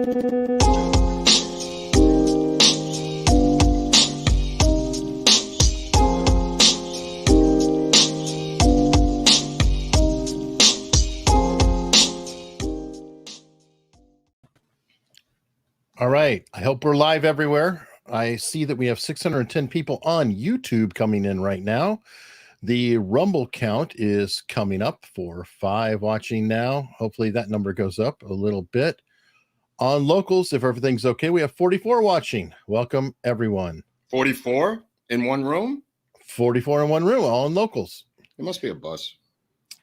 All right. I hope we're live everywhere. I see that we have 610 people on YouTube coming in right now. The Rumble count is coming up for 5 watching now. Hopefully that number goes up a little bit. On locals, if everything's okay, we have 44 watching. Welcome, everyone. 44 in one room? 44 in one room, all in locals. It must be a bus.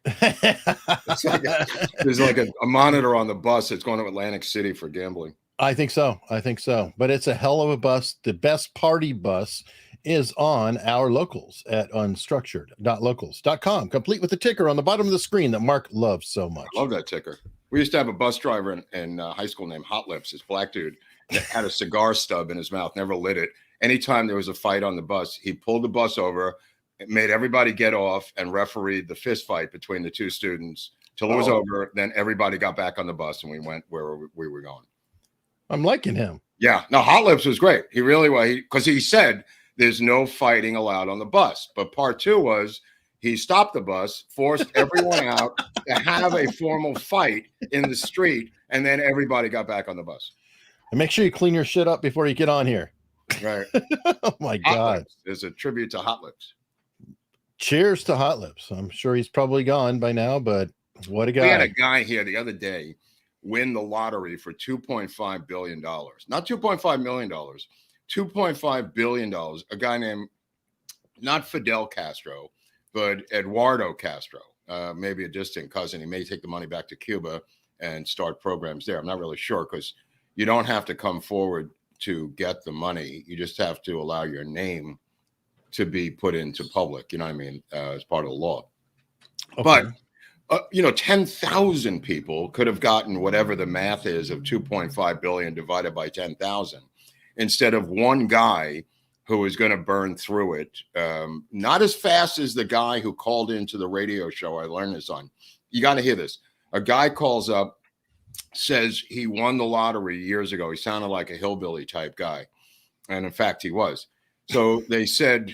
It's like there's like a monitor on the bus that's going to Atlantic City for gambling. I think so. But it's a hell of a bus. The best party bus is on our locals at unstructured.locals.com, complete with the ticker on the bottom of the screen that Mark loves so much. I love that ticker. We used to have a bus driver in high school named Hot Lips, this black dude that had a cigar stub in his mouth, never lit it. Anytime there was a fight on the bus, he pulled the bus over, made everybody get off, and refereed the fist fight between the two students till it was over. Then everybody got back on the bus and we went where we were going. I'm liking him. Yeah. No, Hot Lips was great. He really was. Because he said there's no fighting allowed on the bus. But part 2 was he stopped the bus, forced everyone out to have a formal fight in the street, and then everybody got back on the bus. And make sure you clean your shit up before you get on here. Right. Oh, my God. There's a tribute to Hot Lips. Cheers to Hot Lips. I'm sure he's probably gone by now, but what a guy. We had a guy here the other day win the lottery for $2.5 billion. Not $2.5 million, $2.5 billion. A guy named, not Fidel Castro, but Eduardo Castro, maybe a distant cousin. He may take the money back to Cuba and start programs there. I'm not really sure because you don't have to come forward to get the money. You just have to allow your name to be put into public, you know what I mean, as part of the law. Okay. But 10,000 people could have gotten whatever the math is of 2.5 billion divided by 10,000 instead of one guy who is going to burn through it. Not as fast as the guy who called into the radio show I learned this on. You got to hear this. A guy calls up, says he won the lottery years ago. He sounded like a hillbilly type guy. And in fact, he was. So they said,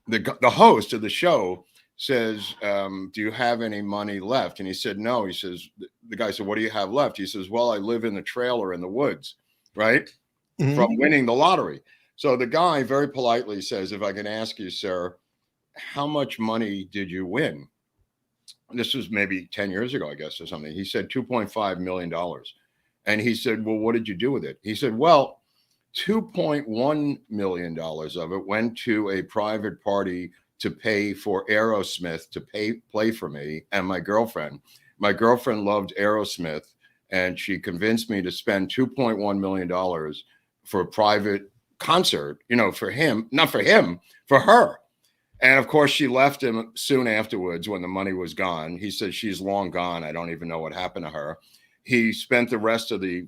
the host of the show says, do you have any money left? And he said, no. He says, the guy said, what do you have left? He says, well, I live in the trailer in the woods, right? Mm-hmm. From winning the lottery. So the guy very politely says, if I can ask you, sir, how much money did you win? This was maybe 10 years ago, I guess, or something. He said $2.5 million. And he said, well, what did you do with it? He said, well, $2.1 million of it went to a private party to pay for Aerosmith to play for me and my girlfriend. My girlfriend loved Aerosmith, and she convinced me to spend $2.1 million for a private concert, for him, not for him, for her. And of course, she left him soon afterwards when the money was gone. He said, she's long gone. I don't even know what happened to her. He spent the rest of the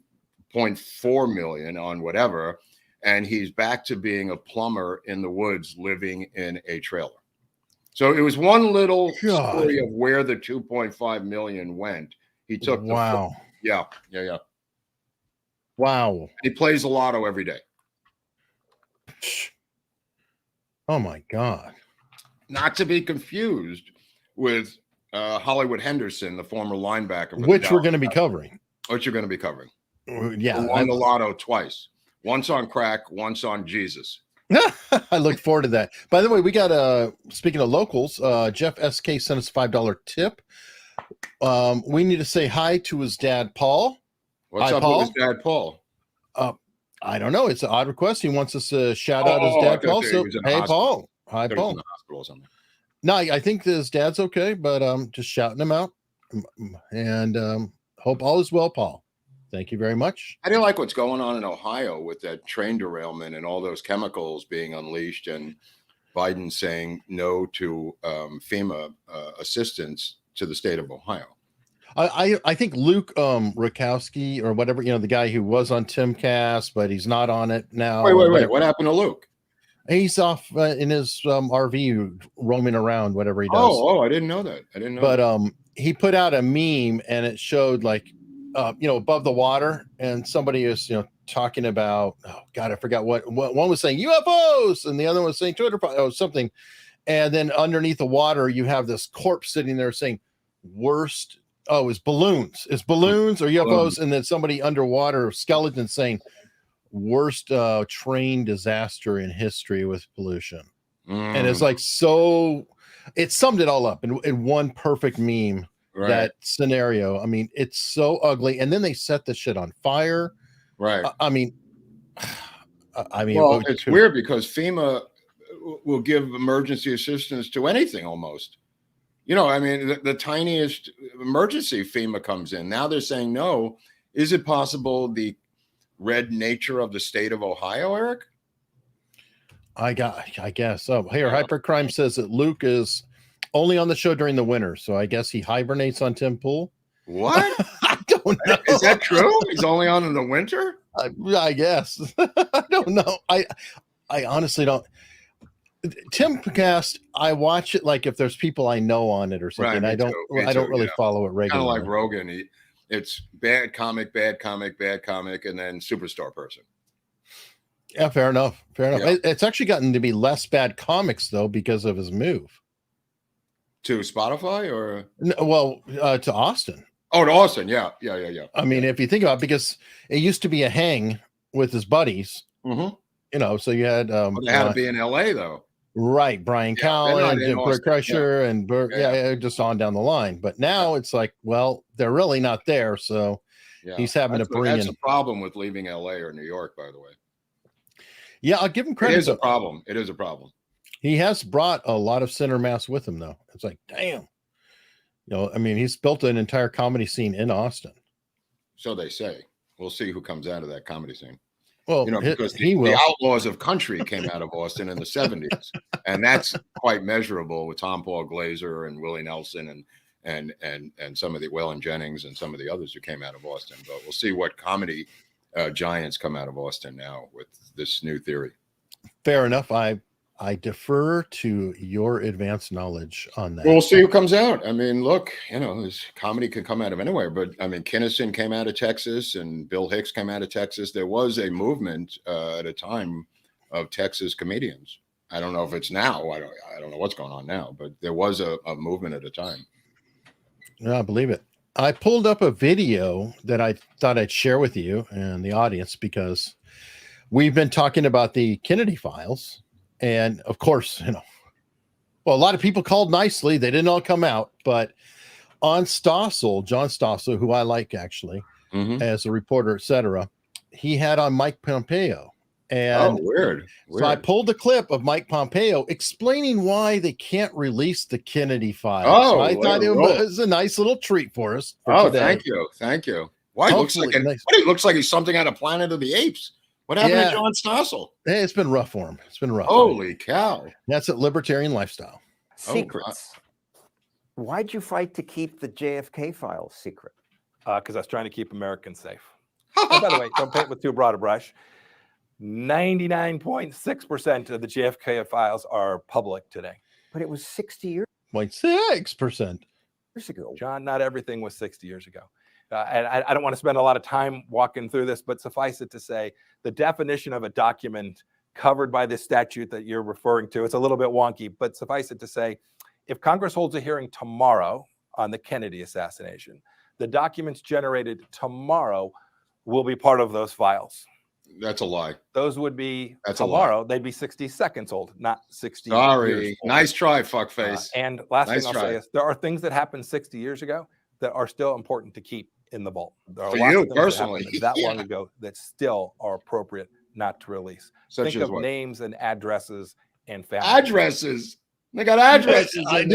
$0.4 million on whatever, and he's back to being a plumber in the woods living in a trailer. So it was one little story of where the 2.5 million went. He took wow. Yeah. Wow. He plays the lotto every day. Oh my God. Not to be confused with Hollywood Henderson, the former linebacker. Which we're going to be covering. Which you're going to be covering. Yeah. Who won the lotto twice. Once on crack, once on Jesus. I look forward to that. By the way, we got speaking of locals, Jeff SK sent us a $5 tip. We need to say hi to his dad, Paul. What's up Paul? with his dad, Paul? I don't know. It's an odd request. He wants us to shout out his dad, Paul. So, hey, Paul. Hi, Paul. In the hospital or something. No, I think his dad's okay, but just shouting him out. And hope all is well, Paul. Thank you very much. I do like what's going on in Ohio with that train derailment and all those chemicals being unleashed, and Biden saying no to FEMA assistance to the state of Ohio. I think Luke Rakowski or whatever, the guy who was on Timcast, but he's not on it now. Wait. What happened to Luke? He's off in his RV roaming around, whatever he does. Oh, I didn't know that. But he put out a meme and it showed like above the water, and somebody is, talking about, oh God, I forgot what one was saying UFOs, and the other one was saying 200 something, and then underneath the water you have this corpse sitting there saying worst. Oh, it's balloons or UFOs, and then somebody underwater skeleton saying worst train disaster in history with pollution. And it's like, so it summed it all up in one perfect meme. Right. That scenario. I mean, it's so ugly. And then they set the shit on fire. Right. I mean, well, it's weird because FEMA will give emergency assistance to anything almost. I mean, the tiniest emergency FEMA comes in. Now they're saying no. Is it possible the red nature of the state of Ohio, Eric? I guess so. Here, Hypercrime says that Luke is only on the show during the winter, so I guess he hibernates on Tim Pool. What? I don't know. Is that true? He's only on in the winter? I guess. I don't know. I honestly don't. Timcast, I watch it like if there's people I know on it or something. Right, I don't really follow it regularly. Kind of like Rogan. It's bad comic, and then superstar person. Yeah, fair enough. Yeah. It's actually gotten to be less bad comics though because of his move. To Spotify or to Austin. Oh, to Austin, yeah. I mean, if you think about it, because it used to be a hang with his buddies, so you had they had to be in LA though, right? Brian Callen and Bert Kreischer and Bert, just on down the line. But now it's like, well, they're really not there, so he's having to bring in. That's a problem with leaving LA or New York, by the way. Yeah, I'll give him credit. It is a problem. He has brought a lot of center mass with him, though. It's like, damn. I mean, he's built an entire comedy scene in Austin. So they say. We'll see who comes out of that comedy scene. Well, because the Outlaws of Country came out of Austin in the 70s. And that's quite measurable with Tom Paul Glazer and Willie Nelson and some of the Waylon Jennings and some of the others who came out of Austin. But we'll see what comedy giants come out of Austin now with this new theory. Fair enough. I defer to your advanced knowledge on that. We'll see who comes out. I mean, look, this comedy can come out of anywhere, but I mean, Kinison came out of Texas and Bill Hicks came out of Texas. There was a movement at a time of Texas comedians. I don't know if it's now. I don't know what's going on now, but there was a movement at a time. Yeah, I believe it. I pulled up a video that I thought I'd share with you and the audience because we've been talking about the Kennedy files. And of course, a lot of people called nicely. They didn't all come out, but on Stossel, John Stossel, who I like actually as a reporter, etc., he had on Mike Pompeo. And weird. So I pulled a clip of Mike Pompeo explaining why they can't release the Kennedy files. So I thought it was a nice little treat for us. Today. Thank you. Why he looks like he's something out of Planet of the Apes. What happened to John Stossel? Hey, it's been rough for him. Holy cow. That's a libertarian lifestyle. Secrets. Why'd you fight to keep the JFK files secret? Because I was trying to keep Americans safe. And by the way, don't paint with too broad a brush. 99.6% of the JFK files are public today. But it was 60 years 0.6% ago. John, not everything was 60 years ago. And I don't want to spend a lot of time walking through this, but suffice it to say, the definition of a document covered by this statute that you're referring to, it's a little bit wonky, but suffice it to say, if Congress holds a hearing tomorrow on the Kennedy assassination, the documents generated tomorrow will be part of those files. That's a lie. Those would be tomorrow. They'd be 60 seconds old, not 60 years old. Nice try, fuckface. And last thing I'll say is there are things that happened 60 years ago that are still important to keep in the vault. There are For lots you of things personally, that long ago that still are appropriate not to release. Think of names and addresses and family. Addresses. They got addresses. I'm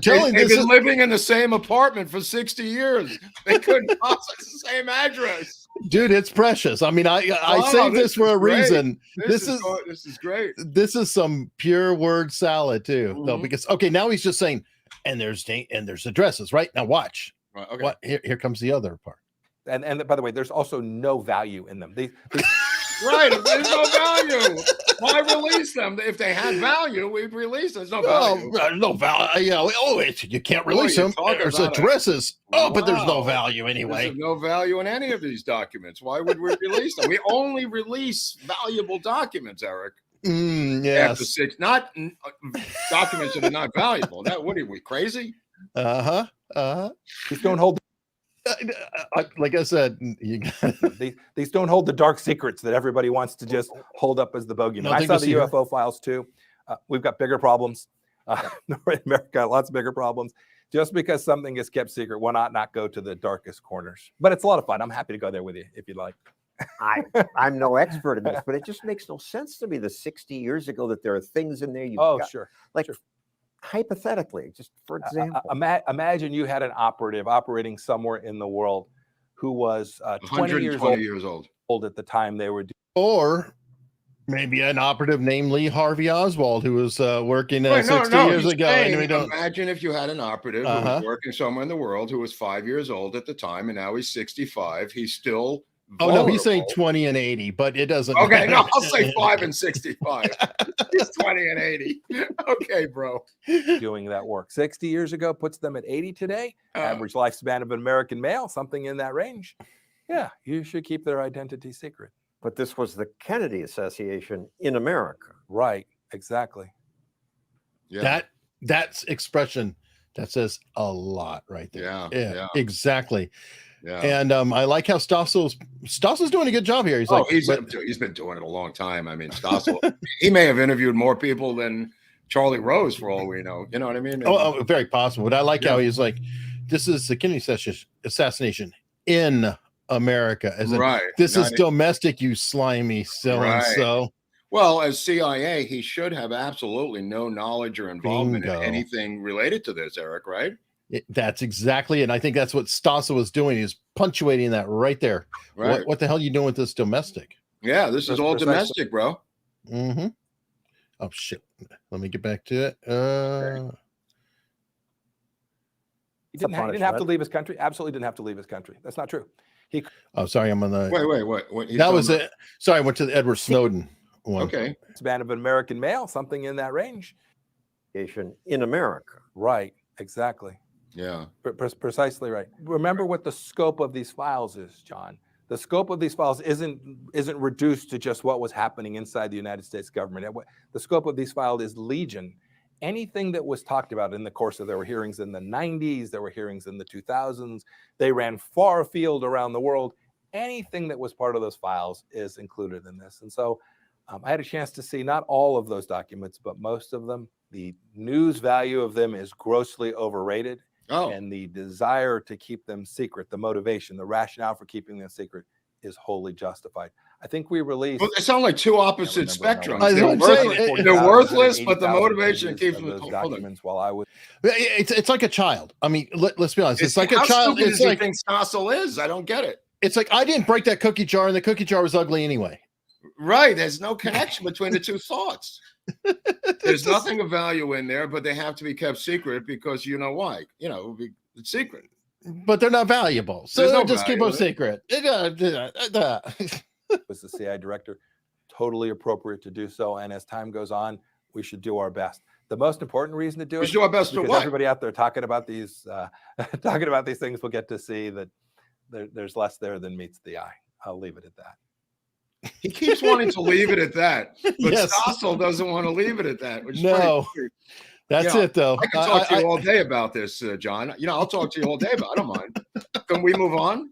telling you, they've been living in the same apartment for 60 years. They couldn't process the same address. Dude, it's precious. I mean, I saved this for a reason. This is great. This is some pure word salad too, though, because now he's just saying, and there's addresses, right? Now watch. Right, okay. What here comes the other part. And by the way, there's also no value in them. Right, there's no value. Why release them? If they had value, we'd release them. There's no Oh, value. no value. Yeah. You can't Boy, release you them. talk There's about addresses. Oh, but there's no Wow. value anyway. There's no value in any of these documents. Why would we release them? We only release valuable documents, Eric. After Yes. 6, not documents that are not valuable. What are we crazy? These don't hold Like I said, these don't hold the dark secrets that everybody wants to just hold up as the bogeyman. I Nothing saw to the see here. UFO files too. We've got bigger problems. North America, lots of bigger problems. Just because something is kept secret, why not go to the darkest corners? But it's a lot of fun. I'm happy to go there with you if you'd like. I'm no expert in this, but it just makes no sense to me. The 60 years ago that there are things in there you Sure. like sure. hypothetically, just for example. Imagine you had an operative operating somewhere in the world who was 20 years old at the time they were doing. or maybe an operative named Lee Harvey Oswald who was working 60 years ago. And we don't. Imagine if you had an operative who was working somewhere in the world who was 5 years old at the time, and now he's 65. He's still No, he's saying 20 and 80, but it doesn't. Okay, no, I'll say 5 and 65. He's 20 and 80. Okay, bro. Doing that work 60 years ago puts them at 80 today. Average lifespan of an American male, something in that range. Yeah, you should keep their identity secret. But this was the Kennedy assassination in America. Right, exactly. Yeah. That's expression that says a lot right there. Yeah. Exactly. Yeah. And I like how Stassel's doing a good job here. He's been doing it a long time. I mean, Stassel, he may have interviewed more people than Charlie Rose for all we know. You know what I mean? Very possible. But I like how he's like, this is the Kennedy assassination in America. As this is domestic, you slimy so. Well, as CIA, he should have absolutely no knowledge or involvement in anything related to this, Eric, right? That's exactly it. And I think that's what Stassel was doing. He's punctuating that right there. Right. What the hell are you doing with this domestic? Yeah, this is all domestic, bro. Mm-hmm. Oh, shit. Let me get back to it. He didn't have to leave his country. Absolutely didn't have to leave his country. That's not true. Sorry, I'm on the. Wait. That was it. Sorry, I went to the Edward Snowden one. Okay. Span of an American male, something in that range. In America. Right. Exactly. Yeah. Precisely right. Remember what the scope of these files is, John. The scope of these files isn't reduced to just what was happening inside the United States government. The scope of these files is legion. Anything that was talked about in the course of, there were hearings in the 90s, there were hearings in the 2000s, they ran far afield around the world. Anything that was part of those files is included in this. And so I had a chance to see not all of those documents, but most of them. The news value of them is grossly overrated. And the desire to keep them secret, the motivation, the rationale for keeping them secret is wholly justified. I think we released. Well, they sound like two opposite spectrums. They're worthless, but the motivation keeps them those documents while I was. It's like a child. I mean, let's be honest. It's like a how child. stupid It's do you like think Stassel is. I don't get it. It's like I didn't break that cookie jar, and the cookie jar was ugly anyway. Right. There's no connection between the two thoughts. There's nothing of value in there, but they have to be kept secret because you know why? It's secret. But they're not valuable, so just keep them secret. Was the CIA director totally appropriate to do so? And as time goes on, we should do our best. The most important reason to do it. We should do our best because to what? Everybody out there talking about these things will get to see that there's less there than meets the eye. I'll leave it at that. He keeps wanting to leave it at that, but Yes. Stassel doesn't want to leave it at that. Which is that's it though. I can talk to you all day about this, John. I'll talk to you all day about it. I don't mind. Can we move on?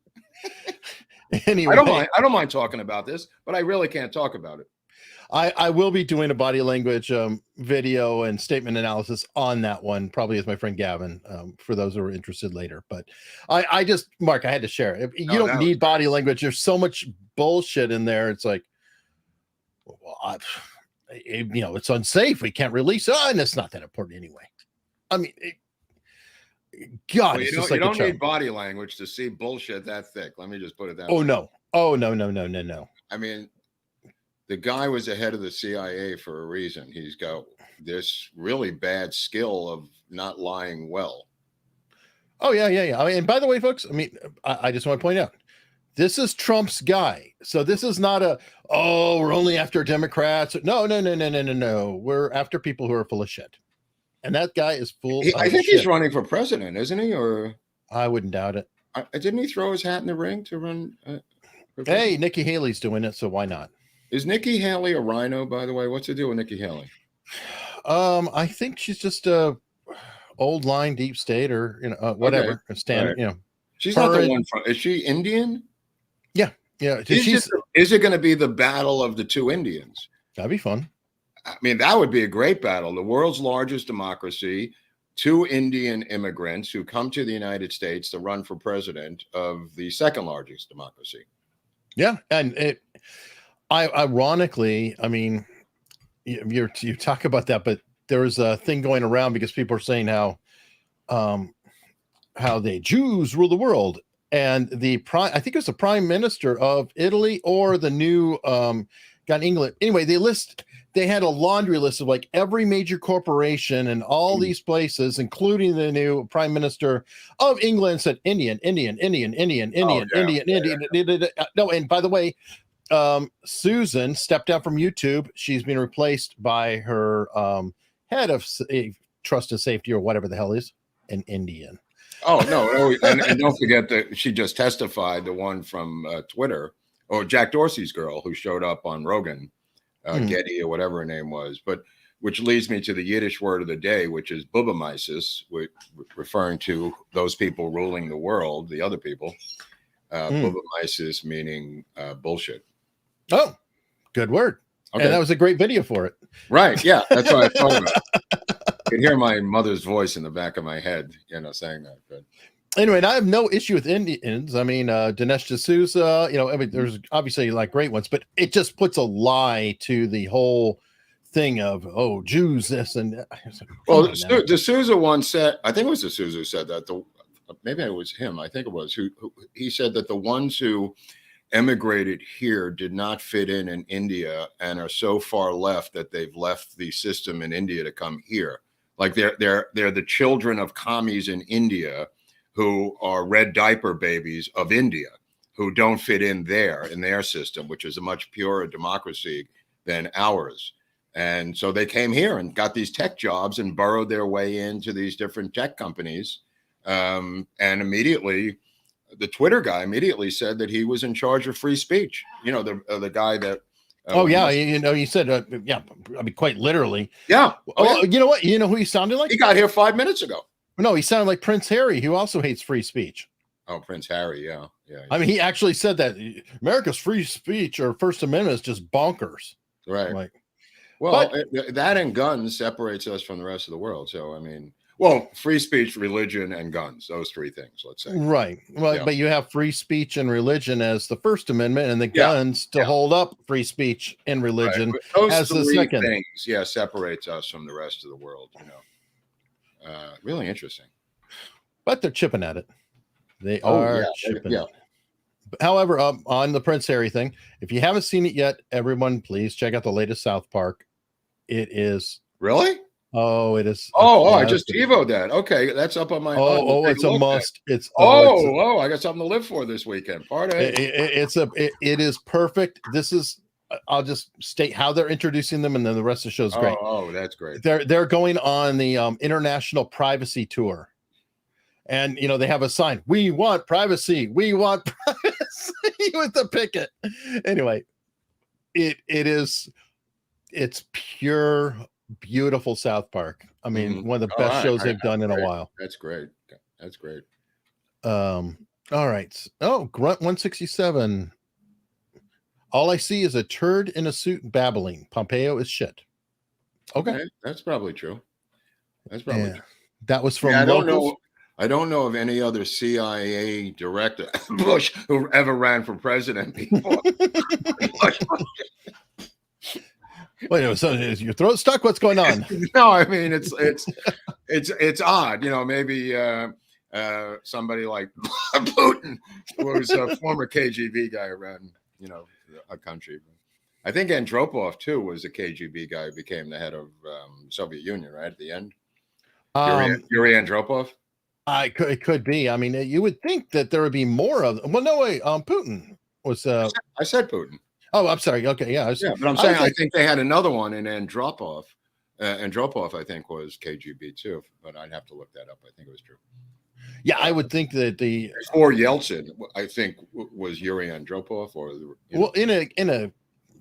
Anyway, I don't mind talking about this, but I really can't talk about it. I will be doing a body language video and statement analysis on that one, probably with my friend Gavin, for those who are interested later. But I just, Mark, I had to share it. You don't need body language. There's so much bullshit in there. It's like, well, it's unsafe. We can't release it. And it's not that important anyway. I mean, God, it's just like you don't need body language to see bullshit that thick. Let me just put it that way. No. No. I mean, the guy was the head of the CIA for a reason. He's got this really bad skill of not lying well. Oh, yeah. I mean, and by the way, folks, I mean, I just want to point out, This is Trump's guy. So this is not we're only after Democrats. No. We're after people who are full of shit. And that guy is full of I think shit. he's running for president, isn't he? Or I wouldn't doubt it. didn't he throw his hat in the ring to run? Hey, Nikki Haley's doing it, so why not? Is Nikki Haley a rhino, by the way? What's the deal with Nikki Haley? I think she's just a old line deep state or whatever. Okay. Standard, Right. She's not the one from. Is she Indian? Yeah. Is it going to be the battle of the two Indians? That'd be fun. I mean, that would be a great battle. The world's largest democracy, two Indian immigrants who come to the United States to run for president of the second largest democracy. Yeah, and ironically, I mean, you talk about that, but there was a thing going around because people are saying how the Jews rule the world, and I think it was the prime minister of Italy or the new guy in England. Anyway, they had a laundry list of like every major corporation and all these places, including the new prime minister of England, said Indian. No, and by the way, Susan stepped down from YouTube. She's been replaced by her head of trust and safety or whatever the hell is an Indian. Oh no, and don't forget that she just testified, the one from Twitter, or Jack Dorsey's girl who showed up on Rogan, Getty or whatever her name was, but which leads me to the Yiddish word of the day, which is bubamaisis, referring to those people ruling the world, the other people. Bubamaisis meaning bullshit. Oh, good word. Okay. And that was a great video for it. Right. Yeah, that's what I thought about. I can hear my mother's voice in the back of my head, saying that. But anyway, I have no issue with Indians. I mean, Dinesh D'Souza, I mean, there's obviously like great ones, but it just puts a lie to the whole thing of, Jews, this and well, D'Souza once said, I think it was D'Souza who said that, maybe it was him, I think it was, who he said that the ones who emigrated here did not fit in India and are so far left that they've left the system in India to come here. Like they're the children of commies in India who are red diaper babies of India, who don't fit in their system, which is a much purer democracy than ours. And so they came here and got these tech jobs and burrowed their way into these different tech companies. And immediately, the Twitter guy immediately said that he was in charge of free speech. The guy that. He said, I mean, quite literally. Yeah. You know what? You know who he sounded like? He got here 5 minutes ago. No, he sounded like Prince Harry, who also hates free speech. Oh, Prince Harry, yeah. I mean, he actually said that America's free speech or First Amendment is just bonkers. Right. That and guns separates us from the rest of the world. So, I mean, free speech, religion, and guns, those three things, let's say. Right. Well, but you have free speech and religion as the First Amendment and the guns to hold up free speech and religion as the second. Things, separates us from the rest of the world, Really interesting. But they're chipping at it. They are chipping. Yeah. However, on the Prince Harry thing, if you haven't seen it yet, everyone, please check out the latest South Park. It is. Really? Oh, it is. I just TiVo'd that. Okay, that's up on my. It's a must. I got something to live for this weekend. It is perfect. This is. I'll just state how they're introducing them, and then the rest of the show is great. Oh, that's great. They're going on the international privacy tour, and they have a sign: "We want privacy. We want privacy," with the picket. Anyway, it's pure. Beautiful South Park. I mean, one of the best shows they've done in a while. That's great. All right. Grunt 167. All I see is a turd in a suit babbling. Pompeo is shit. Okay. That's probably true. True. That was from. I don't know of any other CIA director, Bush, who ever ran for president before. Wait, so is your throat stuck? What's going on? No, I mean it's odd. Maybe somebody like Putin, who was a former KGB guy, ran a country. I think Andropov too was a KGB guy who became the head of Soviet Union right at the end. Yuri Andropov. It could be. I mean, you would think that there would be more of them. Well, no way. Putin was. I said Putin. Oh, I'm sorry. Okay, yeah. Yeah, but I'm saying I think they had another one in Andropov. Andropov, I think, was KGB too, but I'd have to look that up. I think it was true. Yeah, I would think that before Yeltsin, I think was Yuri Andropov or well, in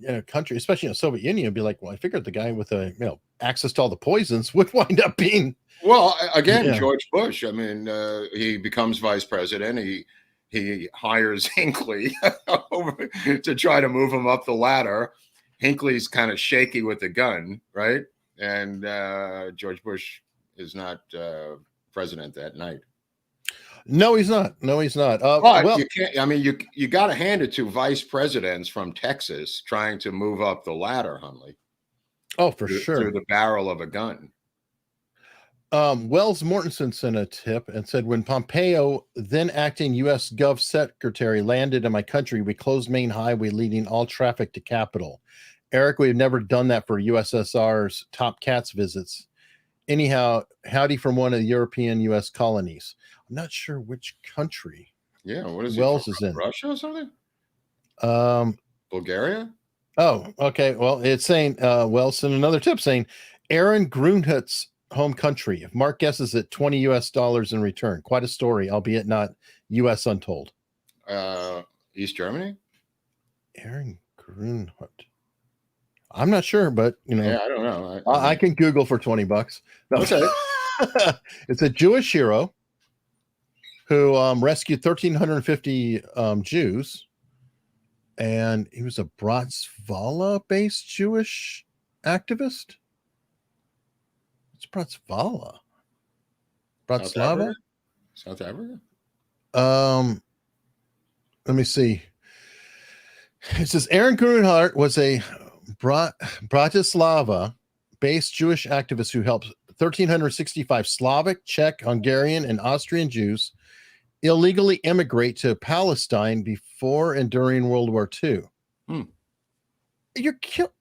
a country, especially in the Soviet Union, it'd be like, well, I figured the guy with access to all the poisons would wind up being. Well, again, George Bush. I mean, he becomes vice president. He hires Hinckley to try to move him up the ladder. Hinckley's kind of shaky with the gun, right? And George Bush is not president that night. No, he's not. But well, you can't. I mean, you got to hand it to vice presidents from Texas trying to move up the ladder, Hunley. Oh, for sure. Through the barrel of a gun. Wells Mortensen sent a tip and said, when Pompeo, then acting U.S. Gov Secretary, landed in my country, we closed main highway leading all traffic to Capitol. Eric, we've never done that for USSR's top cats visits. Anyhow, howdy from one of the European U.S. colonies. I'm not sure which country. Yeah, what is Wells is in? Russia or something? Bulgaria? Oh, okay. Well, it's saying Wells sent another tip saying Aaron Grunhut's home country. If Mark guesses at $20 US in return, quite a story, albeit not U.S. untold. East Germany? Aaron Grunhut. I'm not sure, but yeah, I don't know. I can Google for $20. No. Okay. It's a Jewish hero who rescued 1,350 Jews, and he was a Bratislava-based Jewish activist. It's Bratislava. Bratislava? South Africa? Let me see. It says Aaron Grunhart was a Bratislava-based Jewish activist who helped 1,365 Slavic, Czech, Hungarian, and Austrian Jews illegally immigrate to Palestine before and during World War II. You're killed.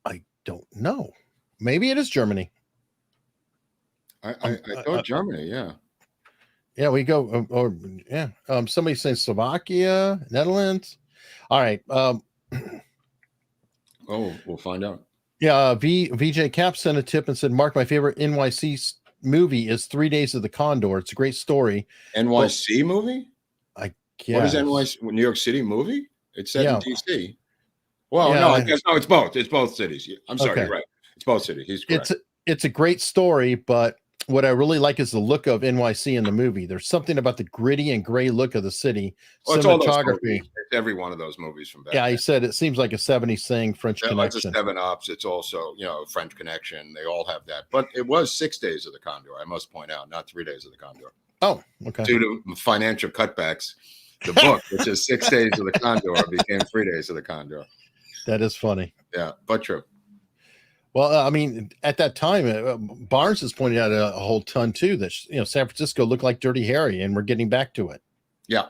I don't know. Maybe it is Germany. I thought Germany, yeah. Yeah, we go. Somebody saying Slovakia, Netherlands. All right. We'll find out. Yeah, VJ Cap sent a tip and said, Mark, my favorite NYC movie is 3 Days of the Condor. It's a great story. NYC movie? I guess. What is NYC? New York City movie? It's set in DC. Well, Yeah, no, I guess no, it's both. It's both cities. I'm sorry, Okay. you're right. It's both cities. He's correct. It's a great story, but what I really like is the look of NYC in the movie. There's something about the gritty and gray look of the city. Well, it's all those cinematography. movies. It's every one of those movies from back Yeah, then. he said it seems like a 70s thing, French Like the Connection. 7 Ups. It's also, French Connection. They all have that. But it was 6 Days of the Condor, I must point out, not 3 Days of the Condor. Oh, okay. Due to financial cutbacks, the book, which is 6 Days of the Condor, became 3 Days of the Condor. That is funny. Yeah, but true. Well, I mean, at that time, Barnes has pointed out a whole ton too that San Francisco looked like Dirty Harry, and we're getting back to it. Yeah.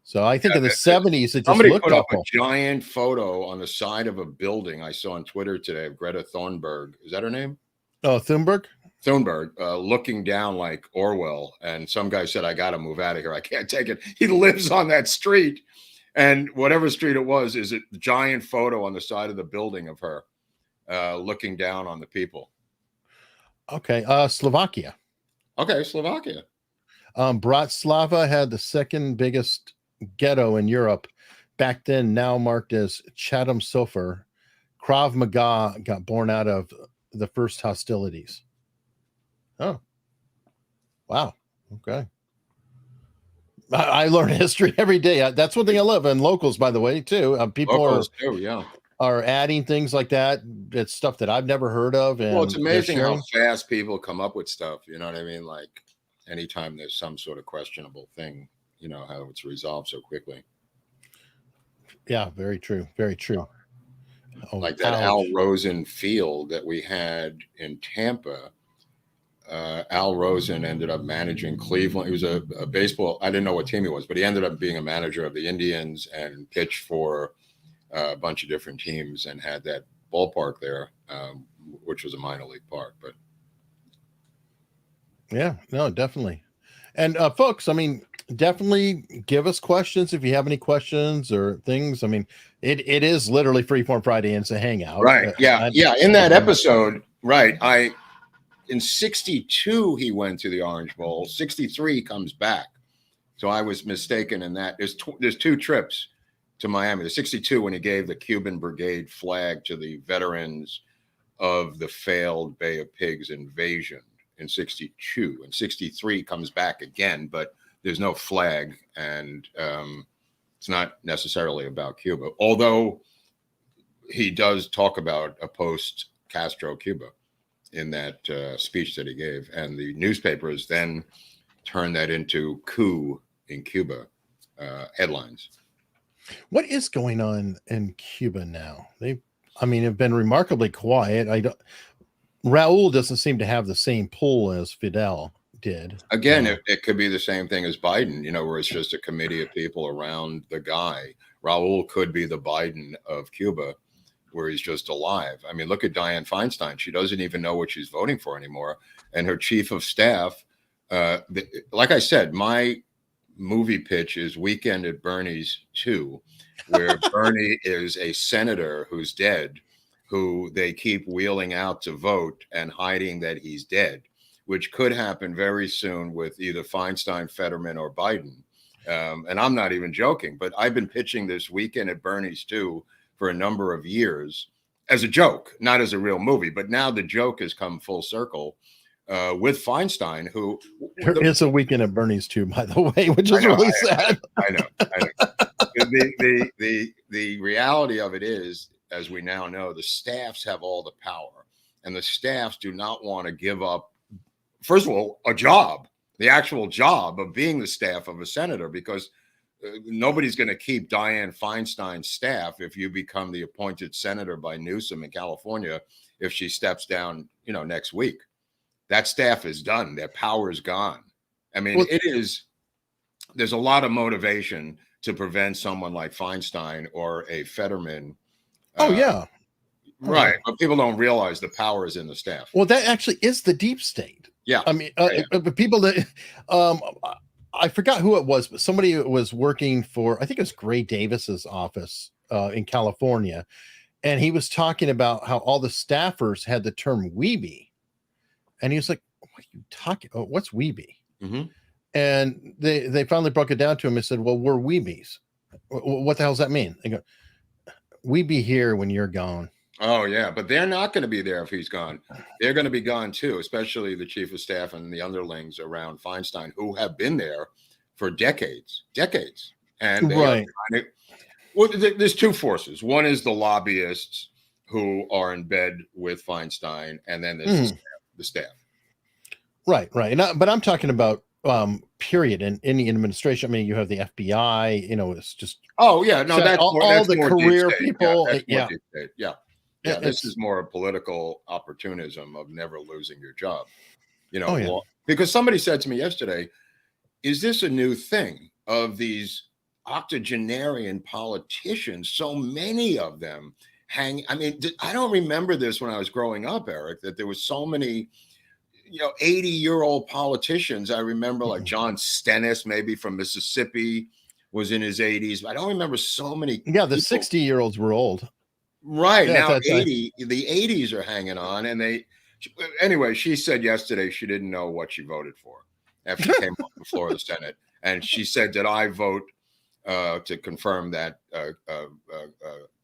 So I think in the 70s, it just Somebody looked put up awful. a giant photo on the side of a building I saw on Twitter today of Greta Thunberg. Is that her name? Oh, Thunberg? Thunberg, looking down like Orwell. And some guy said, I got to move out of here. I can't take it. He lives on that street. And whatever street it was, is a giant photo on the side of the building of her looking down on the people. Okay. Slovakia. Okay, Slovakia. Bratislava had the second biggest ghetto in Europe back then, now marked as Chatham Sofer. Krav Maga got born out of the first hostilities. Oh, wow. Okay. I learn history every day. That's one thing I love. And locals, by the way, too. People Locals too, yeah. Are adding things like that. It's stuff that I've never heard of. And well, it's amazing how fast people come up with stuff. You know what I mean? Like anytime there's some sort of questionable thing, how it's resolved so quickly. Yeah, very true. Very true. Oh, like that Al Rosen field that we had in Tampa. Al Rosen ended up managing Cleveland. He was a baseball. I didn't know what team he was, but he ended up being a manager of the Indians and pitched for a bunch of different teams and had that ballpark there, which was a minor league park. But yeah, no, definitely. And folks, I mean, definitely give us questions if you have any questions or things. I mean, it is literally Freeform Friday and it's a hangout. Right. Yeah. Yeah. In that episode, right. In 62, he went to the Orange Bowl. 63 comes back. So I was mistaken in that. There's two trips to Miami. The 62 when he gave the Cuban Brigade flag to the veterans of the failed Bay of Pigs invasion in 62. And 63 comes back again, but there's no flag. And it's not necessarily about Cuba, although he does talk about a post-Castro Cuba in that speech that he gave. And the newspapers then turned that into coup in Cuba headlines. What is going on in Cuba now? Have been remarkably quiet. Raul doesn't seem to have the same pull as Fidel did. Again, it could be the same thing as Biden, where it's just a committee of people around the guy. Raul could be the Biden of Cuba, where he's just alive. I mean, look at Dianne Feinstein. She doesn't even know what she's voting for anymore. And her chief of staff, like I said, my movie pitch is Weekend at Bernie's 2, where Bernie is a senator who's dead, who they keep wheeling out to vote and hiding that he's dead, which could happen very soon with either Feinstein, Fetterman, or Biden. And I'm not even joking, but I've been pitching this Weekend at Bernie's 2 for a number of years as a joke, not as a real movie. But now the joke has come full circle with Feinstein, who it's a Weekend at Bernie's too, by the way, which is really sad. I know. The reality of it is, as we now know, the staffs have all the power, and the staffs do not want to give up, first of all, a job, the actual job of being the staff of a senator, because nobody's going to keep Dianne Feinstein's staff if you become the appointed senator by Newsom in California, if she steps down, next week. That staff is done. Their power is gone. I mean, there's a lot of motivation to prevent someone like Feinstein or a Fetterman. Right. But people don't realize the power is in the staff. Well, that actually is the deep state. Yeah. I mean, people that, I forgot who it was, but somebody was working for, I think it was Gray Davis's office in California. And he was talking about how all the staffers had the term weebie. And he was like, what are you talking about? What's weebie? Mm-hmm. And they finally broke it down to him and said, well, we're weebies. What the hell does that mean? They go, we be here when you're gone. Oh, yeah. But they're not going to be there if he's gone. They're going to be gone, too, especially the chief of staff and the underlings around Feinstein, who have been there for decades. And right. There's two forces. One is the lobbyists who are in bed with Feinstein, and then there's the staff. Right. But I'm talking about period in any administration. I mean, you have the FBI, it's just that's all the career people. This is more a political opportunism of never losing your job. Because somebody said to me yesterday, is this a new thing of these octogenarian politicians? So many of them I don't remember this when I was growing up, Eric, that there was so many 80-year-old politicians. I remember like John Stennis, maybe from Mississippi, was in his 80s. I don't remember so many. Yeah, the 60-year-olds were old. Right. Now 80, the 80s are hanging on. And anyway, she said yesterday she didn't know what she voted for after she came off the floor of the Senate. And she said, did I vote to confirm that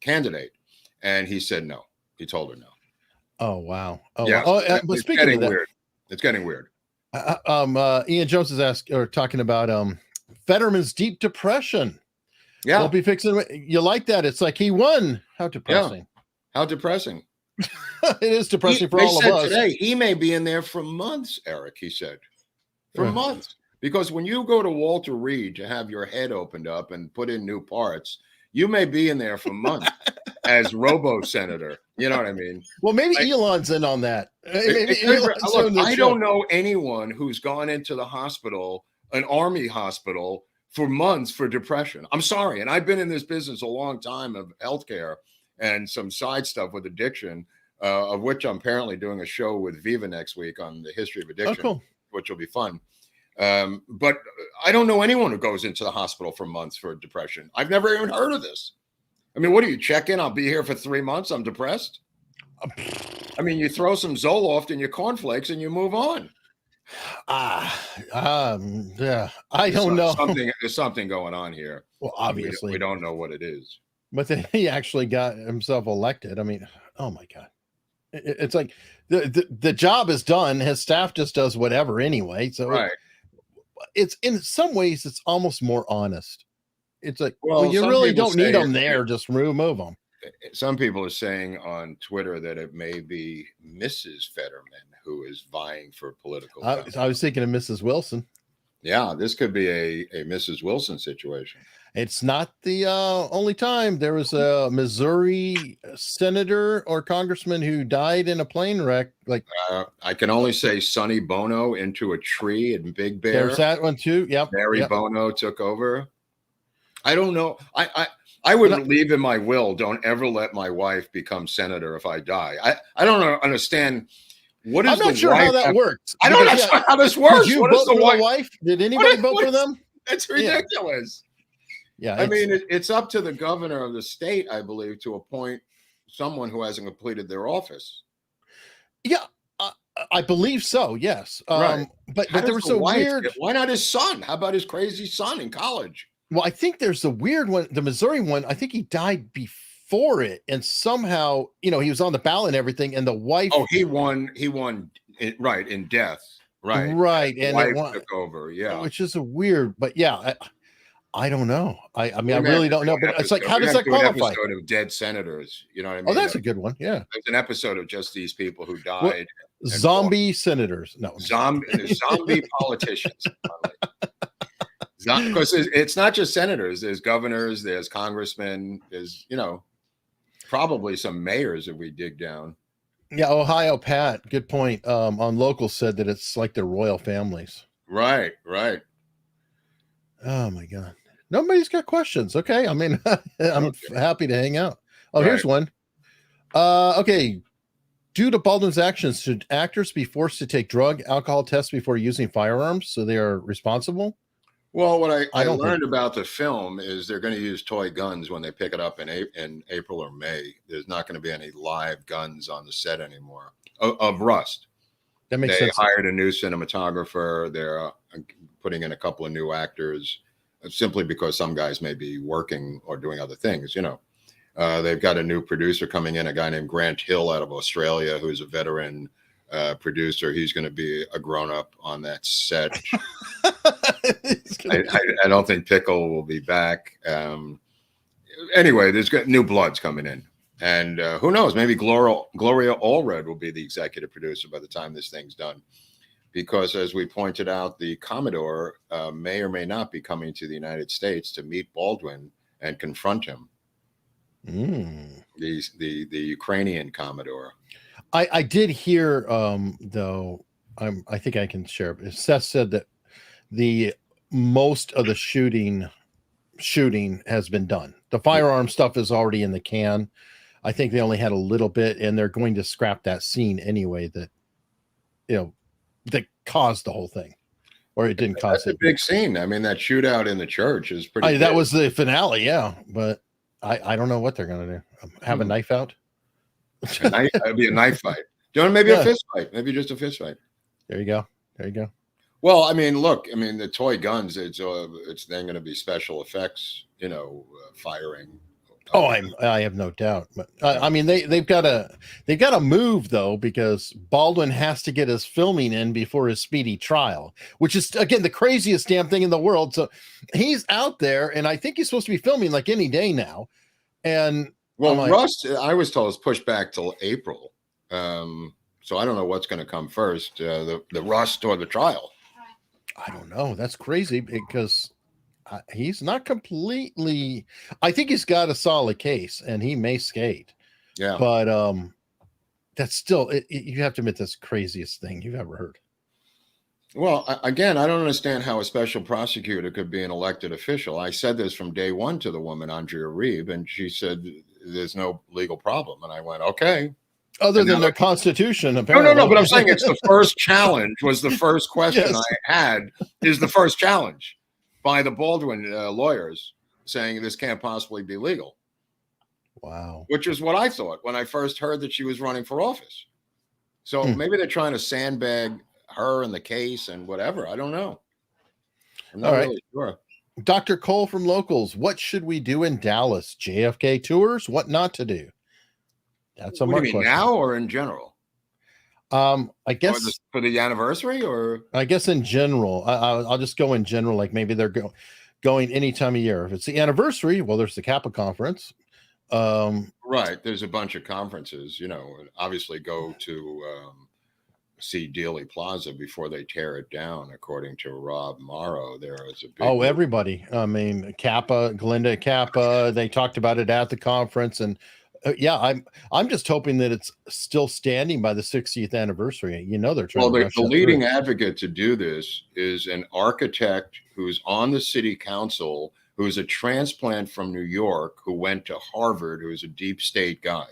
candidate? And he said no. He told her no. Oh, wow. But speaking of that, weird. It's getting weird. Ian Jones is talking about Fetterman's deep depression. Yeah, we'll be fixing. You like that? It's like he won. How depressing! Yeah. How depressing! It is depressing for all of us. Today he may be in there for months. Eric, he said, for months, because when you go to Walter Reed to have your head opened up and put in new parts, you may be in there for months as robo senator. You know what I mean? Well, maybe Elon's in on that. I don't know anyone who's gone into the hospital, an army hospital, for months for depression. I'm sorry. And I've been in this business a long time of healthcare and some side stuff with addiction, of which I'm apparently doing a show with Viva next week on the history of addiction, which will be fun. But I don't know anyone who goes into the hospital for months for depression. I've never even heard of this. I mean, what do you check in? I'll be here for 3 months. I'm depressed. I mean, you throw some Zoloft in your cornflakes and you move on. Yeah, I don't know. There's something going on here. Well, obviously, we don't know what it is. But then he actually got himself elected. I mean, oh my God. It's like the job is done. His staff just does whatever anyway. So right. It's in some ways, it's almost more honest. It's like, well you really don't need them there. Just remove them. Some people are saying on Twitter that it may be Mrs. Fetterman who is vying for political. I was thinking of Mrs. Wilson. Yeah, this could be a Mrs. Wilson situation. It's not the only time. There was a Missouri senator or congressman who died in a plane wreck. Like I can only say Sonny Bono into a tree in Big Bear. There's that one too. Yep. Mary Bono took over. I don't know. I would leave in my will, don't ever let my wife become senator if I die. I don't understand. What is I'm not sure how that works. I don't know how this works. Did you vote for the wife? Did anybody vote for them? It's ridiculous. Yeah. I mean, it's up to the governor of the state, I believe, to appoint someone who hasn't completed their office. Yeah, I believe so. Yes. Right. But there was a weird. Why not his son? How about his crazy son in college? Well, I think there's a weird one. The Missouri one, I think he died before it, and somehow, he was on the ballot and everything, and the wife. Oh, he won right in death. Right. Right. And the wife took over. Yeah. Which is a weird, but yeah, I don't know. I mean, I really don't know. But it's like, how does that qualify? An episode of Dead Senators. You know what I mean? Oh, that's a good one. Yeah. There's an episode of just these people who died. Zombie senators. No. Zombie politicians. Because it's not just senators. There's governors. There's congressmen. There's, probably some mayors if we dig down. Yeah. Ohio Pat. Good point. On Local said that it's like their royal families. Right. Right. Oh my God. Nobody's got questions. Okay. I mean, I'm happy to hang out. Oh, here's one. Okay. Due to Baldwin's actions, should actors be forced to take drug, alcohol tests before using firearms so they are responsible? Well, what I learned about the film is they're going to use toy guns when they pick it up in April or May. There's not going to be any live guns on the set anymore of Rust. That makes sense. They hired a new cinematographer. They're putting in a couple of new actors simply because some guys may be working or doing other things. They've got a new producer coming in, a guy named Grant Hill out of Australia, who's a veteran producer. He's going to be a grown-up on that set. I don't think Pickle will be back. Anyway, there's new bloods coming in. And who knows, maybe Gloria Allred will be the executive producer by the time this thing's done. Because as we pointed out, the Commodore may or may not be coming to the United States to meet Baldwin and confront him. The Ukrainian Commodore. I did hear, though, I think I can share. Seth said that the most of the shooting has been done. The firearm stuff is already in the can. I think they only had a little bit, and they're going to scrap that scene anyway that that caused the whole thing, or it didn't cause it. That's a big scene. I mean, that shootout in the church is pretty that was the finale, yeah, but I don't know what they're going to do. Have a knife out? It'd be a knife fight. Maybe a fist fight. Maybe just a fist fight. There you go. Well, I mean, look, the toy guns, it's then going to be special effects, firing. Oh, I have no doubt. But I mean, they've got to move though, because Baldwin has to get his filming in before his speedy trial, which is again the craziest damn thing in the world. So he's out there, and I think he's supposed to be filming like any day now. And Rust, I was told, is pushed back till April. So I don't know what's going to come first, the Rust or the trial. I don't know. That's crazy because he's not completely. I think he's got a solid case, and he may skate. Yeah, but that's still. You have to admit that's the craziest thing you've ever heard. Well, again, I don't understand how a special prosecutor could be an elected official. I said this from day one to the woman, Andrea Reeve, and she said there's no legal problem. And I went, okay. Other And than now their constitution, no, apparently. no, no. But I'm saying it's the first challenge. Was the first question Yes. I had is the first challenge by the Baldwin lawyers saying this can't possibly be legal, Wow. which is what I thought when I first heard that she was running for office. So maybe they're trying to sandbag her and the case and whatever. I don't know. I'm not All right. really sure. Dr. Cole from Locals. What should we do in Dallas? JFK tours? What not to do? That's a What do Mark you mean, question. now or in general? I guess For the anniversary, or I guess in general. I'll just go in general. Like maybe they're going any time of year. If it's the anniversary, well, there's the Kappa conference. right? There's a bunch of conferences. And obviously go to see Dealey Plaza before they tear it down. According to Rob Morrow, there is a big everybody. I mean, Kappa, Glenda Kappa. They talked about it at the conference, and I'm just hoping that it's still standing by the 60th anniversary. They're trying Well, to the rush that leading through. advocate to do this is an architect who's on the city council, who's a transplant from New York, who went to Harvard, who's a deep state guy.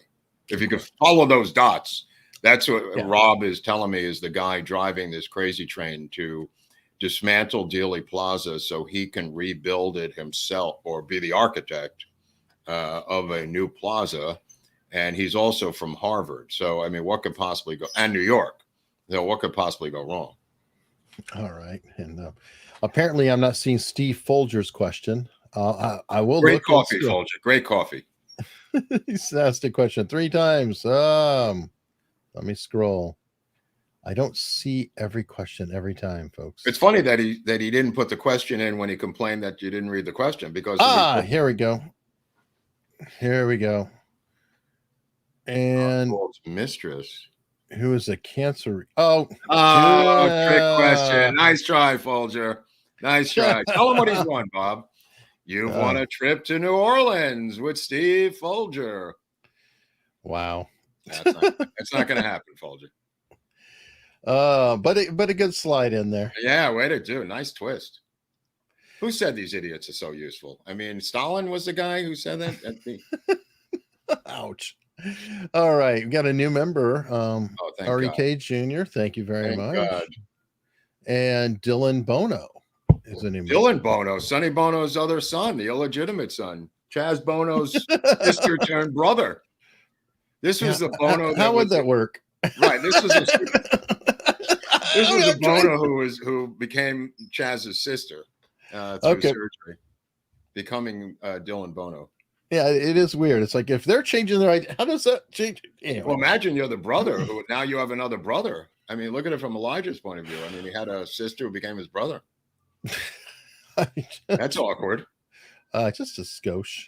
If you could follow those dots, that's what Rob is telling me is the guy driving this crazy train to dismantle Dealey Plaza so he can rebuild it himself or be the architect of a new plaza. And he's also from Harvard. So, I mean, what could possibly go, and New York. So what could possibly go wrong? All right. And apparently I'm not seeing Steve Folger's question. I will Great look. coffee, Folger. Great coffee. He's asked a question 3 times. Let me scroll. I don't see every question every time, folks. It's funny that he didn't put the question in when he complained that you didn't read the question, because here we go. Here we go. And mistress, who is a cancer? Trick question. Nice try, Folger. Nice try. Tell him what he's won, Bob. You've won a trip to New Orleans with Steve Folger. Wow. That's not going to happen, Folger. But a good slide in there. Yeah, way to do. Nice twist. Who said these idiots are so useful? I mean, Stalin was the guy who said that. Ouch. All right, we got a new member. REK Jr. Thank you very much. God. And Dylan Bono is a new member. Dylan Bono, Sonny Bono's other son, the illegitimate son, Chaz Bono's sister turned brother. This was the Bono. How would that work? Right. This was a Bono who became Chaz's sister through surgery, becoming Dylan Bono. Yeah, it is weird. It's like if they're changing their idea, how does that change? Anyway. Well, imagine you're the brother who now you have another brother. I mean, look at it from Elijah's point of view. I mean, he had a sister who became his brother. That's awkward. Just a skosh.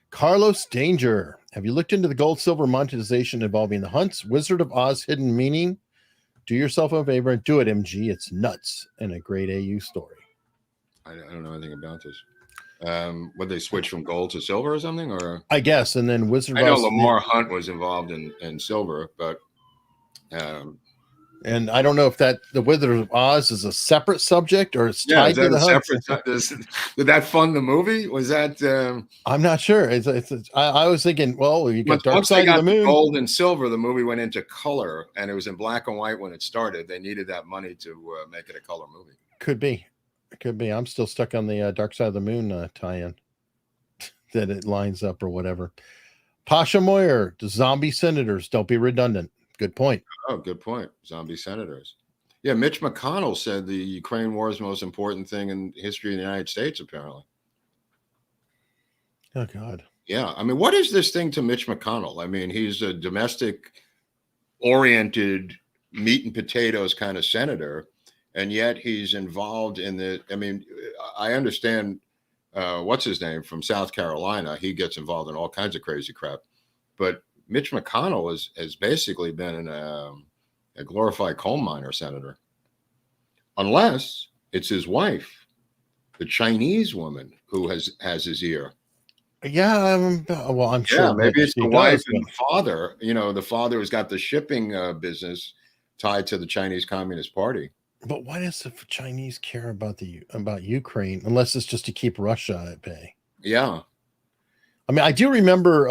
Carlos Danger. Have you looked into the gold silver monetization involving the Hunt's Wizard of Oz hidden meaning? Do yourself a favor and do it, MG. It's nuts and a great AU story. I don't know anything about this. Would they switch from gold to silver or something? Or I guess, and then Wizard of Oz. I know Lamar Hunt was involved in silver, but and I don't know if that the Wizard of Oz is a separate subject or it's tied to the Hunt. Did that fund the movie? Was that? I'm not sure. I was thinking, well, you got Dark Side of the Moon, gold and silver. The movie went into color, and it was in black and white when it started. They needed that money to make it a color movie. Could be. It could be. I'm still stuck on the Dark Side of the Moon tie-in that it lines up or whatever. Pasha Moyer, the zombie senators. Don't be redundant. Good point. Oh, good point. Zombie senators. Yeah, Mitch McConnell said the Ukraine war is the most important thing in history of the United States, apparently. Oh, God. Yeah. I mean, what is this thing to Mitch McConnell? I mean, he's a domestic-oriented meat and potatoes kind of senator. And yet he's involved in the, I mean, I understand what's his name from South Carolina. He gets involved in all kinds of crazy crap. But Mitch McConnell has basically been a glorified coal miner senator. Unless it's his wife, the Chinese woman who has his ear. Yeah, well, I'm sure. Yeah, maybe it's the wife and the father. The father has got the shipping business tied to the Chinese Communist Party. But why does the Chinese care about Ukraine unless it's just to keep Russia at bay? Yeah. I mean, I do remember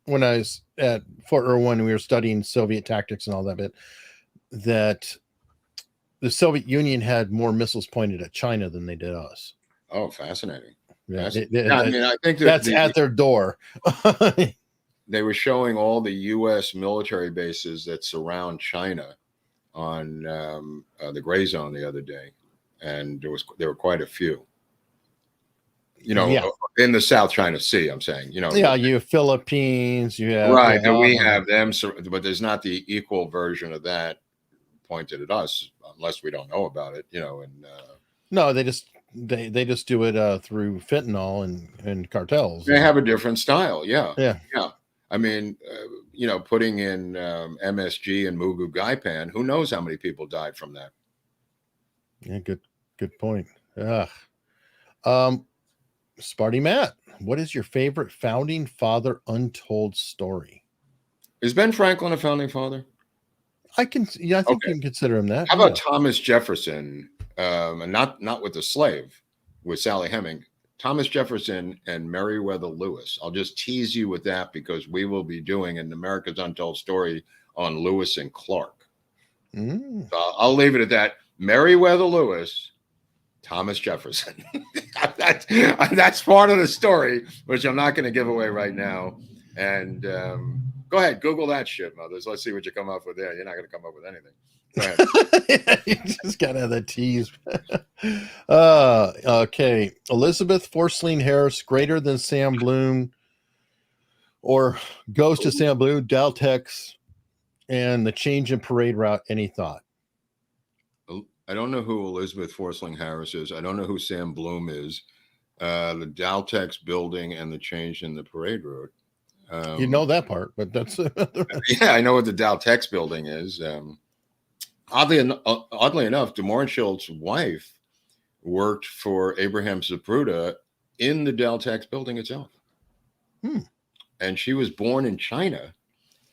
when I was at Fort Irwin, we were studying Soviet tactics and all that bit, that the Soviet Union had more missiles pointed at China than they did us. Oh, fascinating. Yeah, Yeah, I mean, I think that that's at their door. they were showing all the U.S. military bases that surround China on the gray zone the other day, and there were quite a few. You know, Yeah. in the South China Sea, I'm saying, you know. Yeah, you have Philippines, you have Right, and we have them, but there's not the equal version of that pointed at us, unless we don't know about it, you know. And no, they just do it through fentanyl and cartels. they have a different style. Yeah, Yeah. yeah. I mean, you know, putting in MSG and Mugu Gaipan, who knows how many people died from that? Yeah, good point. Sparty Matt, what is your favorite founding father untold story? Is Ben Franklin a founding father? I think you can consider him that. How about Thomas Jefferson? And not with the slave, with Sally Heming. Thomas Jefferson and Meriwether Lewis. I'll just tease you with that because we will be doing an America's Untold Story on Lewis and Clark. So I'll leave it at that. Meriwether Lewis, Thomas Jefferson. That's part of the story, which I'm not going to give away right now. And go ahead, Google that shit, mothers. Let's see what you come up with there. You're not going to come up with anything. You just gotta have that tease. Okay. Elizabeth Forsling Harris greater than Sam Bloom, or goes to Sam Bloom, Daltex, and the change in parade route. Any thought? I don't know who Elizabeth Forsling Harris is. I don't know who Sam Bloom is. The Daltex building and the change in the parade route. You know that part, but that's yeah, I know what the Daltex building is. Oddly enough, DeMorenschildt's wife worked for Abraham Zapruder in the Daltex building itself. And she was born in China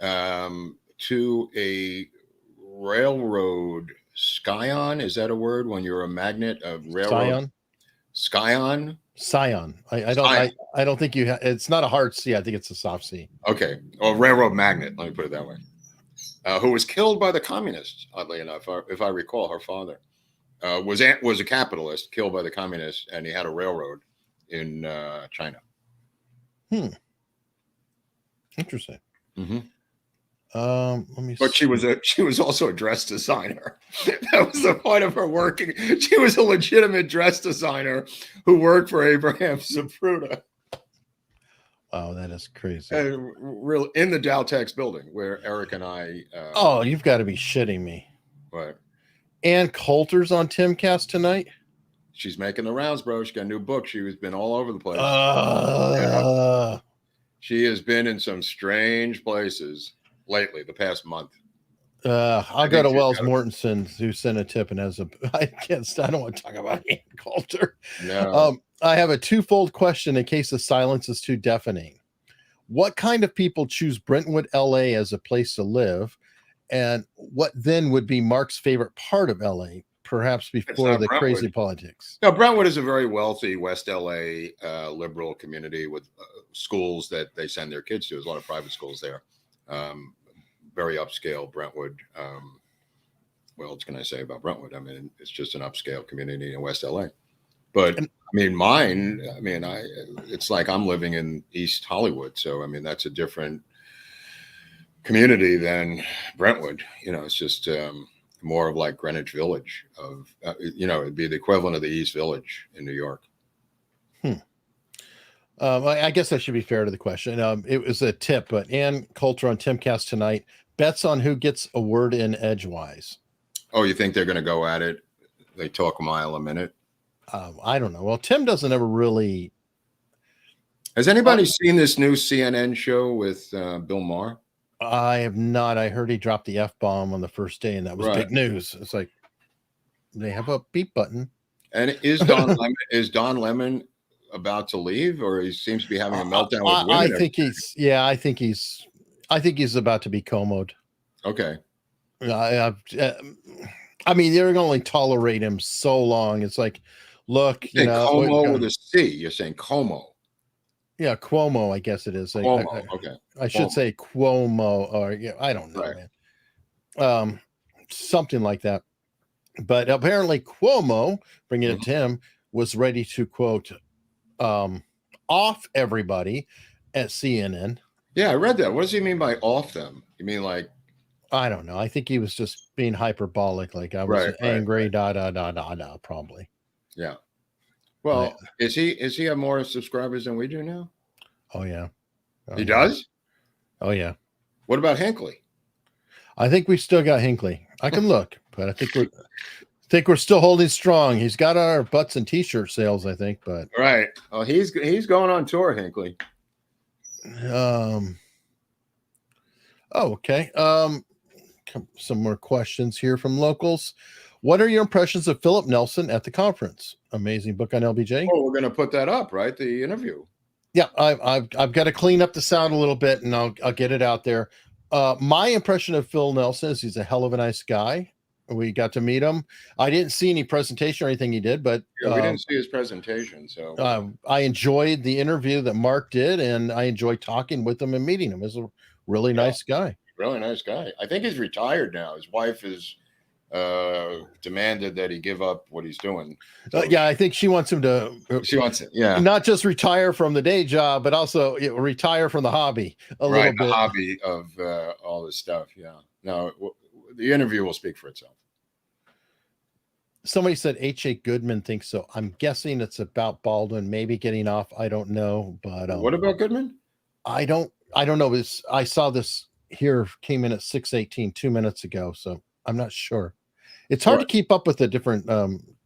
to a railroad scion. Is that a word when you're a magnet of railroad? Scion? Scion. I don't think it's not a hard C. I think it's a soft C. Okay. Or railroad magnet. Let me put it that way. Who was killed by the communists, oddly enough, if I recall. Her father was a capitalist killed by the communists, and he had a railroad in China. Interesting. Let me but see. she was also a dress designer. That was the point of her working. She was a legitimate dress designer who worked for Abraham Zapruder. Wow, that is crazy. Real in the Daltex building where Eric and I. Oh, you've got to be shitting me. Right. Ann Coulter's on Timcast tonight. She's making the rounds, bro. She got a new book. She's been all over the place. She has been in some strange places lately, the past month. I'll go to Wells Mortensen, who sent a tip and has I don't want to talk about Ann Coulter. No. I have a twofold question in case the silence is too deafening. What kind of people choose Brentwood, LA as a place to live? And what then would be Mark's favorite part of LA, perhaps before the crazy politics? No, Brentwood is a very wealthy West LA liberal community with schools that they send their kids to. There's a lot of private schools there. Very upscale Brentwood. What can I say about Brentwood? I mean, it's just an upscale community in West LA. But it's like I'm living in East Hollywood. So, I mean, that's a different community than Brentwood. You know, it's just more of like Greenwich Village it'd be the equivalent of the East Village in New York. I guess I should be fair to the question. It was a tip, but Ann Coulter on Timcast tonight bets on who gets a word in edgewise. Oh, you think they're going to go at it? They talk a mile a minute. I don't know. Well, Tim doesn't ever really. Has anybody seen this new CNN show with Bill Maher? I have not. I heard he dropped the F-bomb on the first day, and that was big news. It's like they have a beep button. And is Don Lemon about to leave, or he seems to be having a meltdown with women? I think he's about to be Como'd. Okay. I mean, they're going to only tolerate him so long. It's like, look, Como with a C. You're saying Como. Yeah, Cuomo, I guess it is. Cuomo. Okay. I should Cuomo. say Cuomo, or yeah, I don't know, Right. man. Something like that. But apparently Cuomo, bringing it to him, was ready to quote off everybody at CNN. Yeah, I read that. What does he mean by off them? You mean like? I don't know. I think he was just being hyperbolic, like I was angry, probably. Yeah. Well, is he have more subscribers than we do now? Oh yeah. He does? Oh yeah. What about Hinckley? I think we still got Hinckley. I can look, but I think we're still holding strong. He's got our butts and t-shirt sales, I think, but right. Oh, he's going on tour, Hinckley. Oh, okay. Some more questions here from locals. What are your impressions of Philip Nelson at the conference? Amazing book on LBJ. Oh, we're going to put that up, right? The interview. Yeah, I've got to clean up the sound a little bit, and I'll get it out there. My impression of Phil Nelson is he's a hell of a nice guy. We got to meet him. I didn't see any presentation or anything he did, but yeah, we didn't see his presentation. So I enjoyed the interview that Mark did, and I enjoyed talking with him and meeting him. He's a really nice guy. Really nice guy. I think he's retired now. His wife is demanded that he give up what he's doing. So, yeah, I think she wants him to. She wants it. Yeah, not just retire from the day job, but also retire from the hobby a little bit. The hobby of all this stuff. Yeah. No, the interview will speak for itself. Somebody said H.A. Goodman thinks so. I'm guessing it's about Baldwin maybe getting off. I don't know, but what about Goodman? I don't know. I saw this here, came in at 6:18 2 minutes ago, so I'm not sure. It's hard to keep up with the different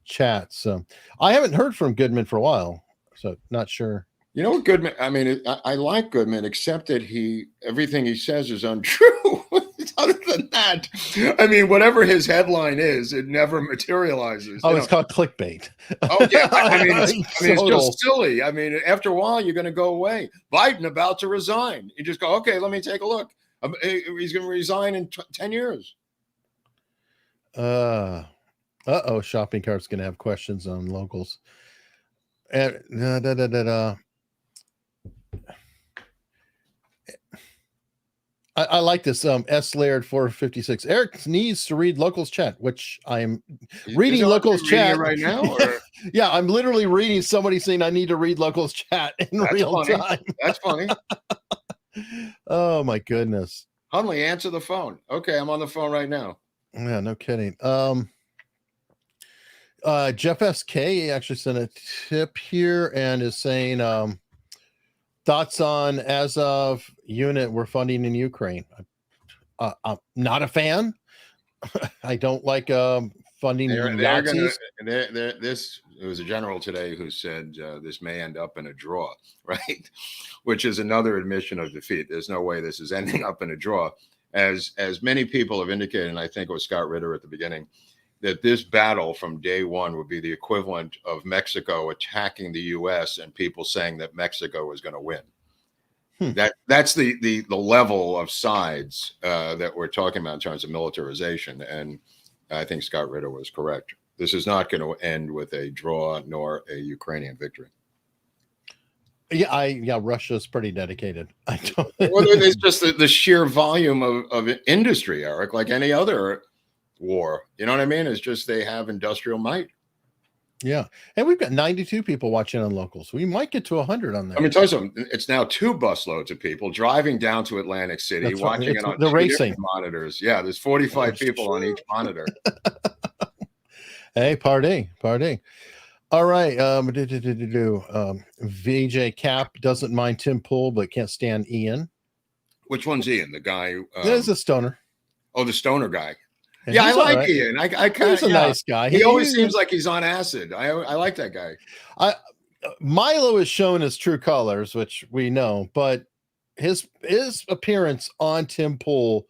chats. So I haven't heard from Goodman for a while, so not sure. You know what, Goodman? I mean, I like Goodman, except that everything he says is untrue. Other than that, I mean, whatever his headline is, it never materializes. Oh, it's called clickbait. Oh yeah, I mean, it's just silly. I mean, after a while, you're going to go away. Biden about to resign. You just go, okay, let me take a look. He's going to resign in 10 years. Shopping cart's going to have questions on locals. I like this. S Laird 456. Eric needs to read locals chat, which I'm reading locals chat right now. Or? Yeah, I'm literally reading somebody saying I need to read locals chat in real time. That's funny. Oh my goodness. Hunley, answer the phone. Okay, I'm on the phone right now. Yeah, no kidding. Jeff SK actually sent a tip here and is saying thoughts on as of unit we're funding in Ukraine. I'm not a fan. I don't like funding Nazis. It was a general today who said this may end up in a draw, right? Which is another admission of defeat. There's no way this is ending up in a draw. As many people have indicated, and I think it was Scott Ritter at the beginning, that this battle from day one would be the equivalent of Mexico attacking the U.S. and people saying that Mexico was going to win. That's the level of sides that we're talking about in terms of militarization. And I think Scott Ritter was correct. This is not going to end with a draw nor a Ukrainian victory. Yeah, Russia's pretty dedicated. Well, it's just the sheer volume of industry, Eric, like any other war. You know what I mean? It's just they have industrial might. Yeah, and we've got 92 people watching on locals. We might get to 100 on that. I mean, tell you something. It's now 2 busloads of people driving down to Atlantic City, That's watching right. it on the 2 racing monitors. Yeah, there's 45 people on each monitor. Hey, party. All right. VJ Cap doesn't mind Tim Pool, but can't stand Ian. Which one's Ian? The guy? There's a stoner. Oh, the stoner guy. And yeah, I like right. Ian. I kind of. He's a nice guy. He always seems like he's on acid. I like that guy. Milo is shown his true colors, which we know, but his appearance on Tim Pool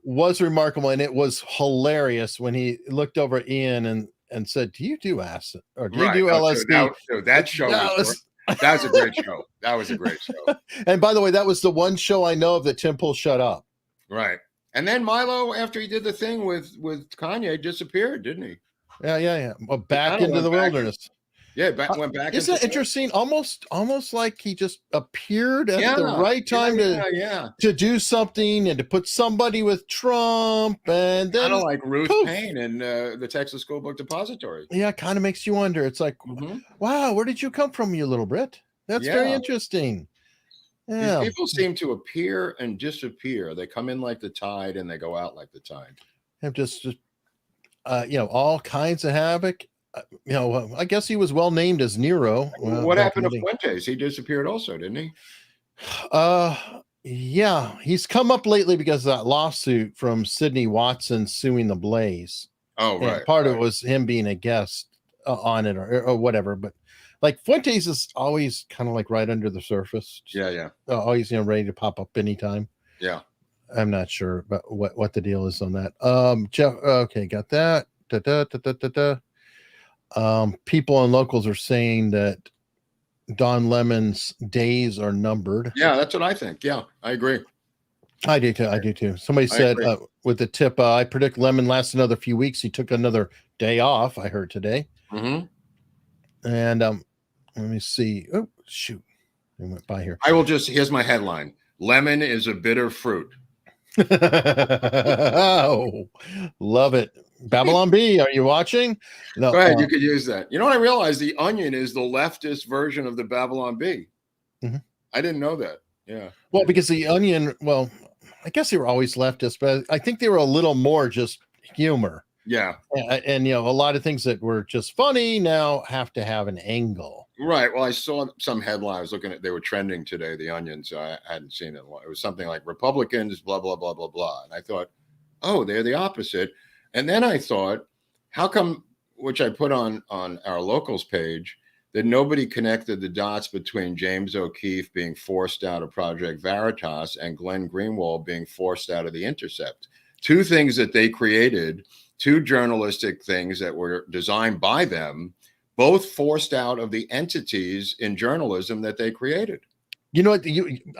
was remarkable, and it was hilarious when he looked over at Ian and said, "Do you do acid or do you do LSD?" That show was a great show. That was a great show. And by the way, that was the one show I know of that Tim Pool shut up. Right. And then Milo, after he did the thing with Kanye, disappeared, didn't he? Yeah. Well, back into the wilderness. Yeah, went back. Isn't that interesting? Almost like he just appeared at the right time to do something and to put somebody with Trump, and then kind of like Ruth poof. Payne in the Texas School Book Depository. Yeah, it kind of makes you wonder. It's like, wow, where did you come from, you little Brit? That's very interesting. Yeah. These people seem to appear and disappear. They come in like the tide and they go out like the tide. Have just all kinds of havoc. I guess he was well named as Nero. What happened to Fuentes? He disappeared also, didn't he? Yeah, he's come up lately because of that lawsuit from Sidney Watson suing the Blaze. Oh, right. And part of it was him being a guest on it or whatever. But like Fuentes is always kind of like right under the surface. Yeah. Always ready to pop up anytime. Yeah. I'm not sure about what the deal is on that. Jeff, okay, got that. People and locals are saying that Don Lemon's days are numbered. Yeah, that's what I think. Yeah, I agree. I do too. Somebody said with the tip, I predict Lemon lasts another few weeks. He took another day off, I heard today. Mm-hmm. And let me see. Oh, shoot. I went by here. Here's my headline. Lemon is a bitter fruit. Oh, love it. Babylon B, are you watching? No, go ahead, you could use that. You know what I realized? The Onion is the leftist version of the Babylon B. Mm-hmm. I didn't know that. Yeah. Well, because the Onion, I guess they were always leftist, but I think they were a little more just humor. Yeah. And a lot of things that were just funny now have to have an angle. Right. Well, I saw some headline. I was looking at, they were trending today, the Onion, so I hadn't seen it. It was something like Republicans, blah, blah, blah, blah, blah. And I thought, oh, they're the opposite. And then I thought, how come, which I put on our locals page, that nobody connected the dots between James O'Keefe being forced out of Project Veritas and Glenn Greenwald being forced out of The Intercept. Two things that they created, two journalistic things that were designed by them, both forced out of the entities in journalism that they created. You know what?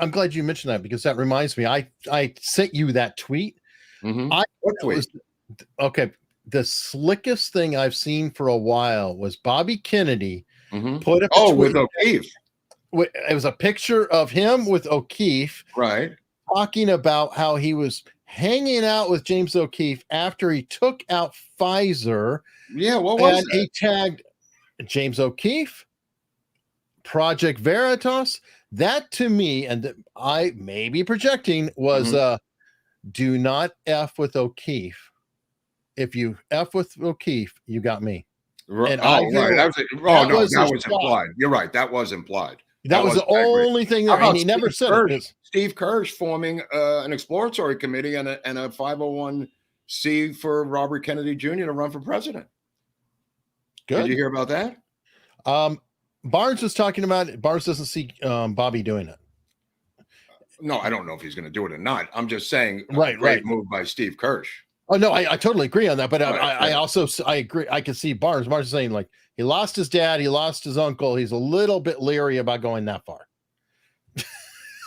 I'm glad you mentioned that because that reminds me. I sent you that tweet. Mm-hmm. What tweet? Okay. The slickest thing I've seen for a while was Bobby Kennedy put up a tweet with O'Keefe. It was a picture of him with O'Keefe, right, talking about how he was hanging out with James O'Keefe after he took out Pfizer. Yeah, what was that? He tagged James O'Keefe, Project Veritas. That to me, and I may be projecting, was do not F with O'Keefe. If you F with O'Keefe, you got me. Right. That was implied. You're right. That was implied. That was the only thing there. And he never said it. Steve Kirsch forming an exploratory committee and a 501c for Robert Kennedy Jr. to run for president. Good. Did you hear about that? Barnes was talking about it. Barnes doesn't see Bobby doing it. No, I don't know if he's going to do it or not. I'm just saying, great move by Steve Kirsch. Oh no, I totally agree on that. But I also agree. I can see Barnes is saying like he lost his dad, he lost his uncle. He's a little bit leery about going that far.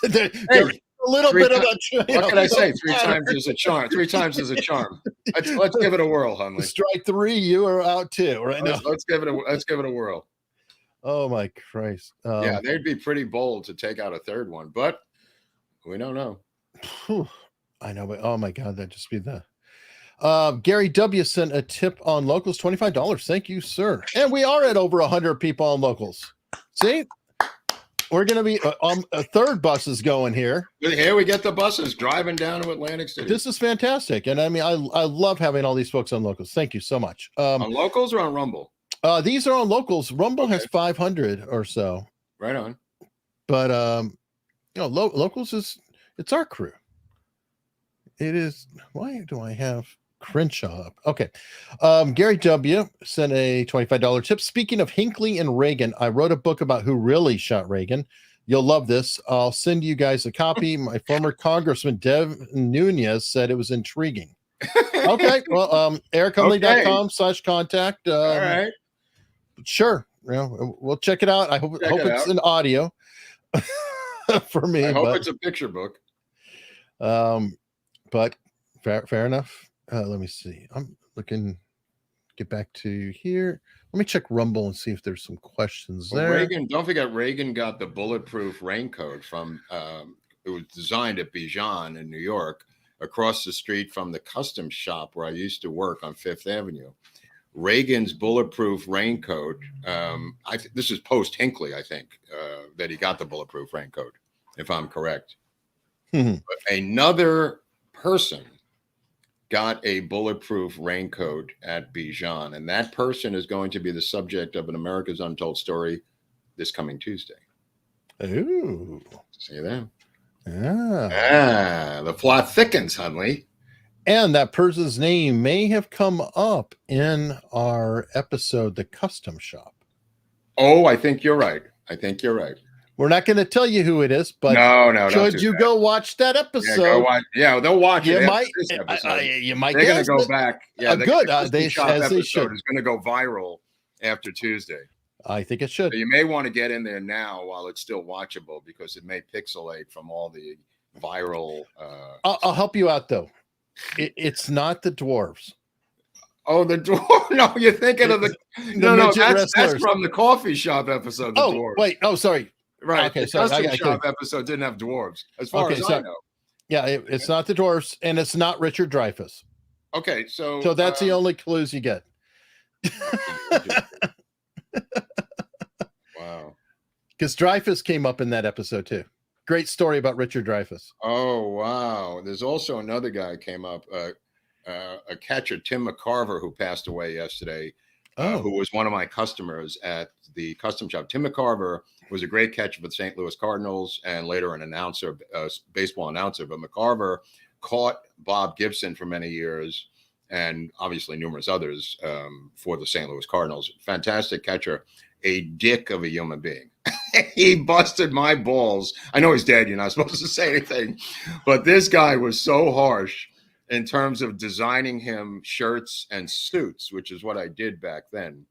There's a little bit of a. What can I say? 3 times is a charm. 3 times is a charm. Let's give it a whirl, Hunley. Strike 3, you are out too. Right now, let's give it a whirl. Oh my Christ! Yeah, they'd be pretty bold to take out a third one, but we don't know. I know, but oh my God, that'd just be the. Gary W sent a tip on locals, $25. Thank you, sir. And we are at over 100 people on locals. See, we're going to be a third bus is going here. Here we get the buses driving down to Atlantic City. This is fantastic. And I mean, I love having all these folks on locals. Thank you so much. On locals or on Rumble? These are on locals. Rumble has 500 or so. Right on. But, locals it's our crew. It is. Why do I have Crenshaw up? Okay. Gary W sent a $25 tip. Speaking of Hinckley and Reagan, I wrote a book about who really shot Reagan. You'll love this. I'll send you guys a copy. My former Congressman Dev Nunez said it was intriguing. Okay. Well, erichunley.com/contact. All right. Sure. We'll check it out. I hope it's an audio for me. I hope it's a picture book. But fair enough. Let me see. I'm looking. get back to here. Let me check Rumble and see if there's some questions Well, there. Reagan, don't forget, Reagan got the bulletproof raincoat from. It was designed at Bijan in New York, across the street from the custom shop where I used to work on Fifth Avenue. Reagan's bulletproof raincoat. This is post Hinckley, I think, that he got the bulletproof raincoat, if I'm correct. Mhm. But another person got a bulletproof raincoat at Bijan, and that person is going to be the subject of an America's Untold Story this coming Tuesday. Ooh. See you then. Yeah. The plot thickens, Hunley. And that person's name may have come up in our episode, The Custom Shop. Oh, I think you're right. We're not going to tell you who it is, but No, should you go watch that episode? Yeah, go watch. Yeah, they'll watch it. You might. This episode. You might. They're going to go back. Yeah, good. The They should. It's going to go viral after Tuesday. I think it should. So you may want to get in there now while it's still watchable, because it may pixelate from all the viral. I'll help you out though. It's not the dwarves. Oh, the dwarf. No, you're thinking of the no. That's from the coffee shop episode. The dwarves. Wait. Oh, sorry. Right. Okay. The custom shop episode didn't have dwarves, as far as I know. Yeah, it's not the dwarves, and it's not Richard Dreyfuss. Okay, so that's the only clues you get. Wow. Because Dreyfuss came up in that episode too. Great story about Richard Dreyfuss. Oh, wow. There's also another guy came up, a catcher, Tim McCarver, who passed away yesterday, who was one of my customers at the custom shop. Tim McCarver was a great catcher for the St. Louis Cardinals and later an announcer, baseball announcer. But McCarver caught Bob Gibson for many years and obviously numerous others for the St. Louis Cardinals. Fantastic catcher, a dick of a human being. He busted my balls. I know he's dead. You're not supposed to say anything, but this guy was so harsh in terms of designing him shirts and suits, which is what I did back then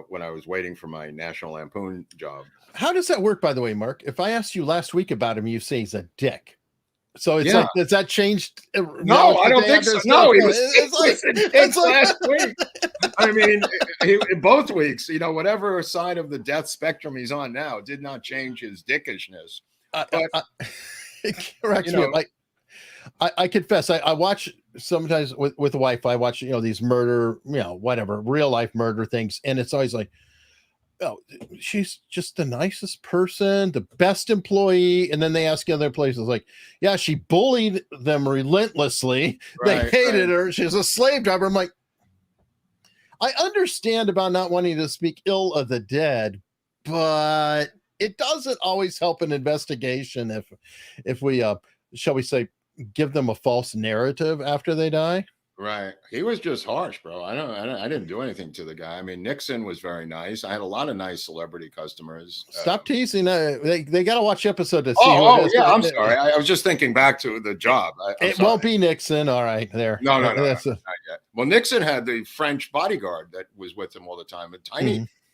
when I was waiting for my National Lampoon job. How does that work, by the way, Mark? If I asked you last week about him, you say he's a dick. So it's like, has that changed? No, I don't think so. No, he was it's like last week. I mean, both weeks, whatever side of the death spectrum he's on now did not change his dickishness. Correct me. I confess, I watch sometimes with the wife, I watch, these murder, whatever, real life murder things. And it's always like, oh, she's just the nicest person, the best employee. And then they ask other places like, yeah, she bullied them relentlessly. They hated her. She's a slave driver. I'm like, I understand about not wanting to speak ill of the dead, but it doesn't always help an investigation if we, shall we say, give them a false narrative after they die. Right. He was just harsh, bro. I didn't do anything to the guy. I mean, Nixon was very nice. I had a lot of nice celebrity customers. Stop teasing. They got to watch the episode to see. Yeah. I'm sorry. I was just thinking back to the job. It won't be Nixon. All right. There. No, not yet. Well, Nixon had the French bodyguard that was with him all the time.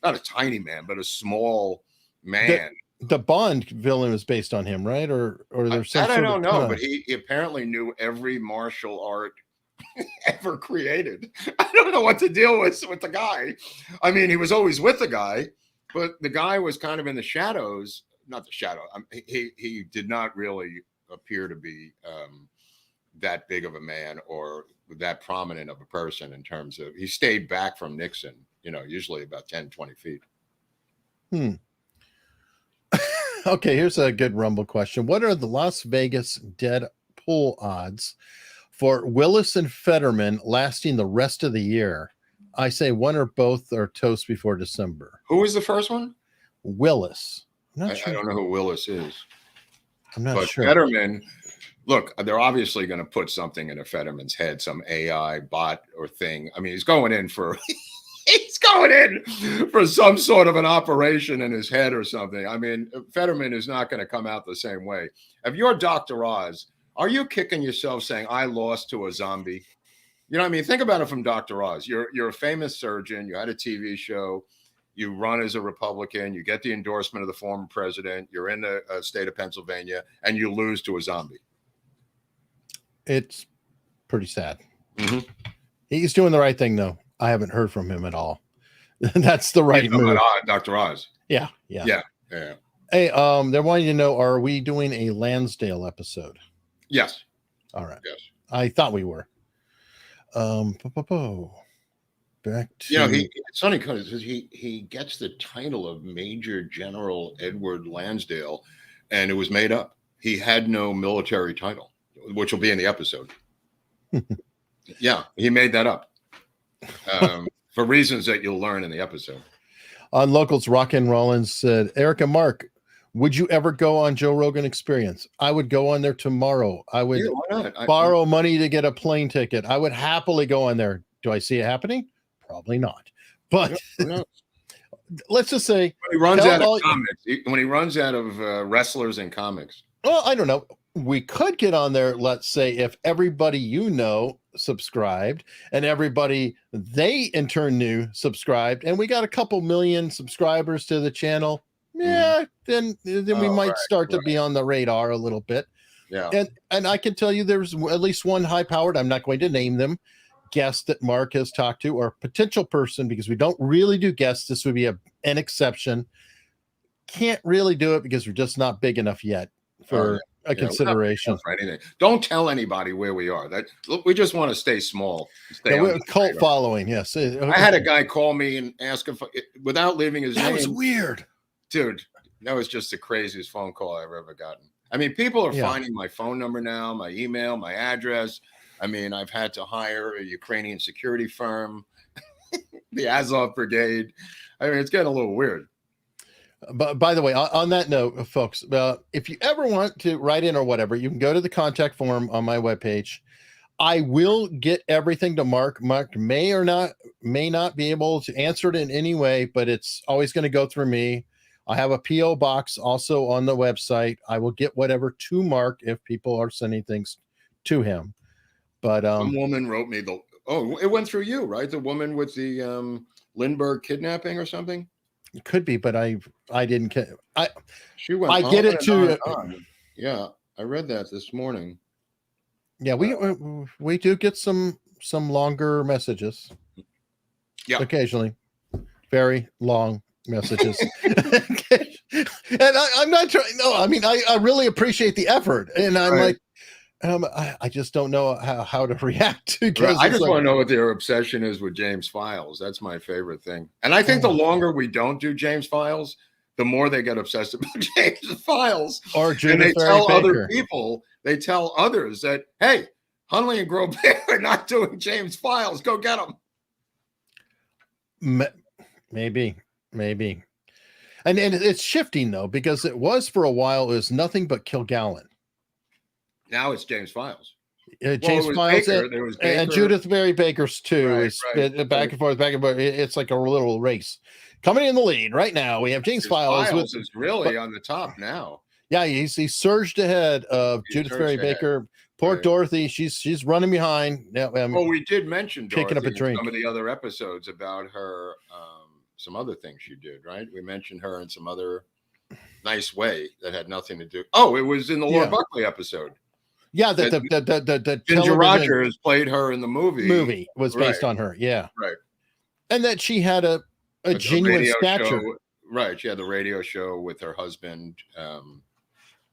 Not a tiny man, but a small man. The Bond villain was based on him, right? Or there's some I don't know, but he apparently knew every martial art ever created. I don't know what to deal with the guy. I mean, he was always with the guy, but the guy was kind of in the shadows. Not the shadow. He did not really appear to be that big of a man or that prominent of a person in terms of, he stayed back from Nixon, usually about 10, 20 feet. Okay, here's a good Rumble question. What are the Las Vegas dead pool odds for Willis and Fetterman lasting the rest of the year? I say one or both are toast before December. Who was the first one? Willis. I don't know who Willis is. I'm not sure. Fetterman, look, they're obviously going to put something in a Fetterman's head, some AI bot or thing. I mean, he's going in for some sort of an operation in his head or something. I mean, Fetterman is not going to come out the same way. If you're Dr. Oz, are you kicking yourself saying, I lost to a zombie? You know what I mean? Think about it from Dr. Oz. You're a famous surgeon. You had a TV show. You run as a Republican. You get the endorsement of the former president. You're in the state of Pennsylvania, and you lose to a zombie. It's pretty sad. Mm-hmm. He's doing the right thing, though. I haven't heard from him at all. That's the right You're talking move. about Dr. Oz. Yeah. Yeah. Hey, they're wanting to know, are we doing a Lansdale episode? Yes. All right. Yes. I thought we were. Back to it's funny because he gets the title of Major General Edward Lansdale, and it was made up. He had no military title, which will be in the episode. Yeah, he made that up for reasons that you'll learn in the episode. On Locals, Rockin' Rollins said, Eric and Mark, would you ever go on Joe Rogan Experience? I would go on there tomorrow. I would why not? borrow money to get a plane ticket. I would happily go on there. Do I see it happening? Probably not. But No. let's just say When he runs out of comics, when he runs out of wrestlers and comics. Well, I don't know. We could get on there, let's say, if everybody you know subscribed and everybody they in turn knew subscribed, and we got a couple million subscribers to the channel. Yeah, then we might start to be on the radar a little bit. Yeah. And I can tell you there's at least one high-powered, I'm not going to name them, guest that Mark has talked to, or potential person, because we don't really do guests. This would be an exception. Can't really do it because we're just not big enough yet for a consideration. For anything. Don't tell anybody where we are. We just want to stay small. We're a cult following. Yes. I had a guy call me and ask if, without leaving his name. That was weird. Dude, that was just the craziest phone call I've ever gotten. I mean, people are finding my phone number now, my email, my address. I mean, I've had to hire a Ukrainian security firm, the Azov Brigade. I mean, it's getting a little weird. But by the way, on that note, folks, if you ever want to write in or whatever, you can go to the contact form on my webpage. I will get everything to Mark. Mark may not be able to answer it in any way, but it's always going to go through me. I have a P.O. box also on the website. I will get whatever to Mark if people are sending things to him. But one woman wrote me it went through you, right? The woman with the Lindbergh kidnapping or something. It could be, but I didn't. She went. I get it to. Yeah, I read that this morning. Yeah, we do get some longer messages. Yeah, occasionally, very long messages. And I'm not trying. No, I mean I really appreciate the effort, and I'm like. I just don't know how to react to. I just want to know what their obsession is with James Files. That's my favorite thing. And I think the longer we don't do James Files, the more they get obsessed about James Files. Or and they tell other people, they tell others that, hey, Hunley and Groubert are not doing James Files. Go get them. Maybe. And it's shifting, though, because it was for a while, it was nothing but Kilgallen. Now it's James Files. James Files and Judith Mary Baker's too. Back and forth. It's like a little race. Coming in the lead right now, we have James Files. Files is really on the top now. Yeah, he surged ahead of Judith Mary Baker. Poor Dorothy, she's running behind. Yeah, we did mention Dorothy picking up a drink. In some of the other episodes about her, some other things she did. Right, we mentioned her in some other nice way that had nothing to do. Oh, it was in the Lord Buckley episode. Yeah, the Ginger Rogers played her in the movie. Movie was based on her. Yeah, right. And that she had a genuine stature. Right, she had the radio show with her husband.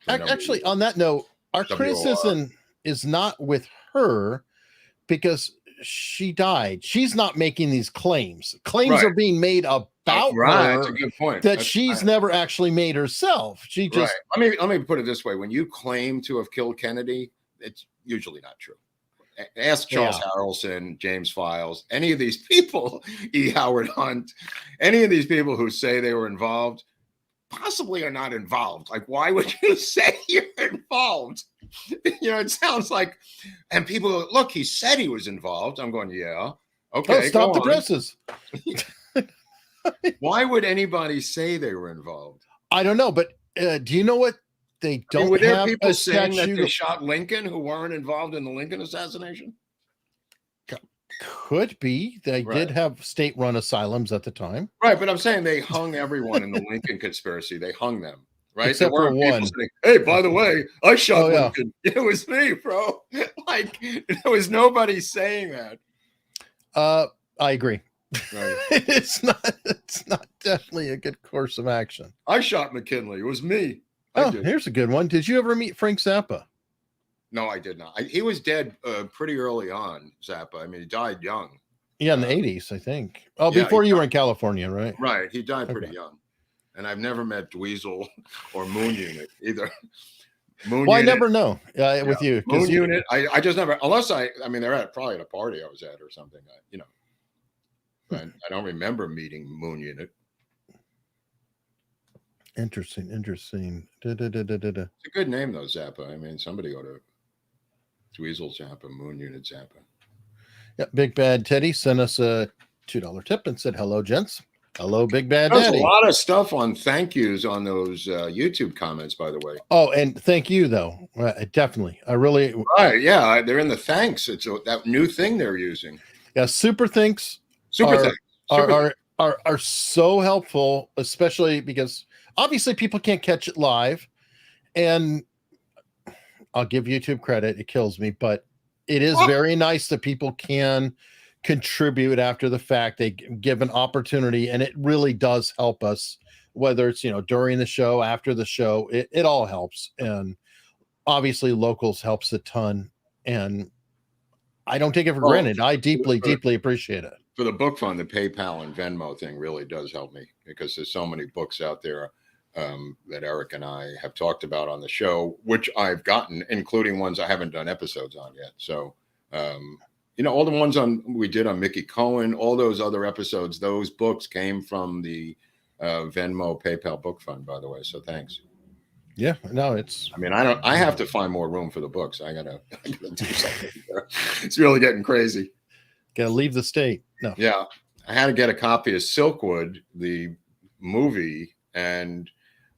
Actually, on that note, our criticism is not with her because she died. She's not making these claims. Claims are being made about her. That's a good point. That she's never actually made herself. She just let me put it this way: when you claim to have killed Kennedy, it's usually not true. Ask Charles Harrelson, James Files, any of these people, E. Howard Hunt, any of these people who say they were involved, possibly are not involved. Like, why would you say you're involved? It sounds like, and people go, look, he said he was involved. I'm going, yeah. Okay. Stop the presses. Why would anybody say they were involved? I don't know, but do you know what they don't were there have? People saying that they shot Lincoln who weren't involved in the Lincoln assassination? Could be. They did have state-run asylums at the time. Right, but I'm saying they hung everyone in the Lincoln conspiracy. They hung them. Right? Except for one. Saying, hey, by the way, I shot Lincoln. It was me, bro. Like, there was nobody saying that. I agree. Right. It's not definitely a good course of action. I shot McKinley. It was me. I Oh, did. here's a good one. Did you ever meet Frank Zappa? No, I did not. He was dead pretty early on, Zappa. I mean, he died young. Yeah, in the 80s, I think. Oh, yeah, before he you were in California, right? Right. He died pretty Okay. young. And I've never met Dweezil or Moon Unit either. Moon Well, I Unit, never know with you. Moon Unit. I just never, unless I mean, they're probably at a party I was at or something, you know. But I don't remember meeting Moon Unit. Interesting. It's a good name, though, Zappa. I mean, somebody ought to. Dweezil Zappa, Moon Unit Zappa. Yeah, Big Bad Teddy sent us a $2 tip and said, "Hello, gents. Hello, Big Bad There's Daddy." a lot of stuff on thank yous on those YouTube comments, by the way. Oh, and thank you, though. Definitely. I really. Right. Yeah. They're in the thanks. It's that new thing they're using. Yeah, super thanks. Super thanks. Are so helpful, especially because obviously people can't catch it live. And I'll give YouTube credit. It kills me, but it is very nice that people can contribute after the fact. They give an opportunity, and it really does help us, whether it's, during the show, after the show, it all helps. And obviously locals helps a ton. And I don't take it for granted. I deeply appreciate it. For the book fund, the PayPal and Venmo thing really does help me, because there's so many books out there that Eric and I have talked about on the show, which I've gotten, including ones I haven't done episodes on yet. So, all the ones we did on Mickey Cohen, all those other episodes, those books came from the Venmo PayPal book fund, by the way. So thanks. Yeah, no, I have to find more room for the books. I gotta do something there. It's really getting crazy. Gotta leave the state. No. Yeah. I had to get a copy of Silkwood, the movie. And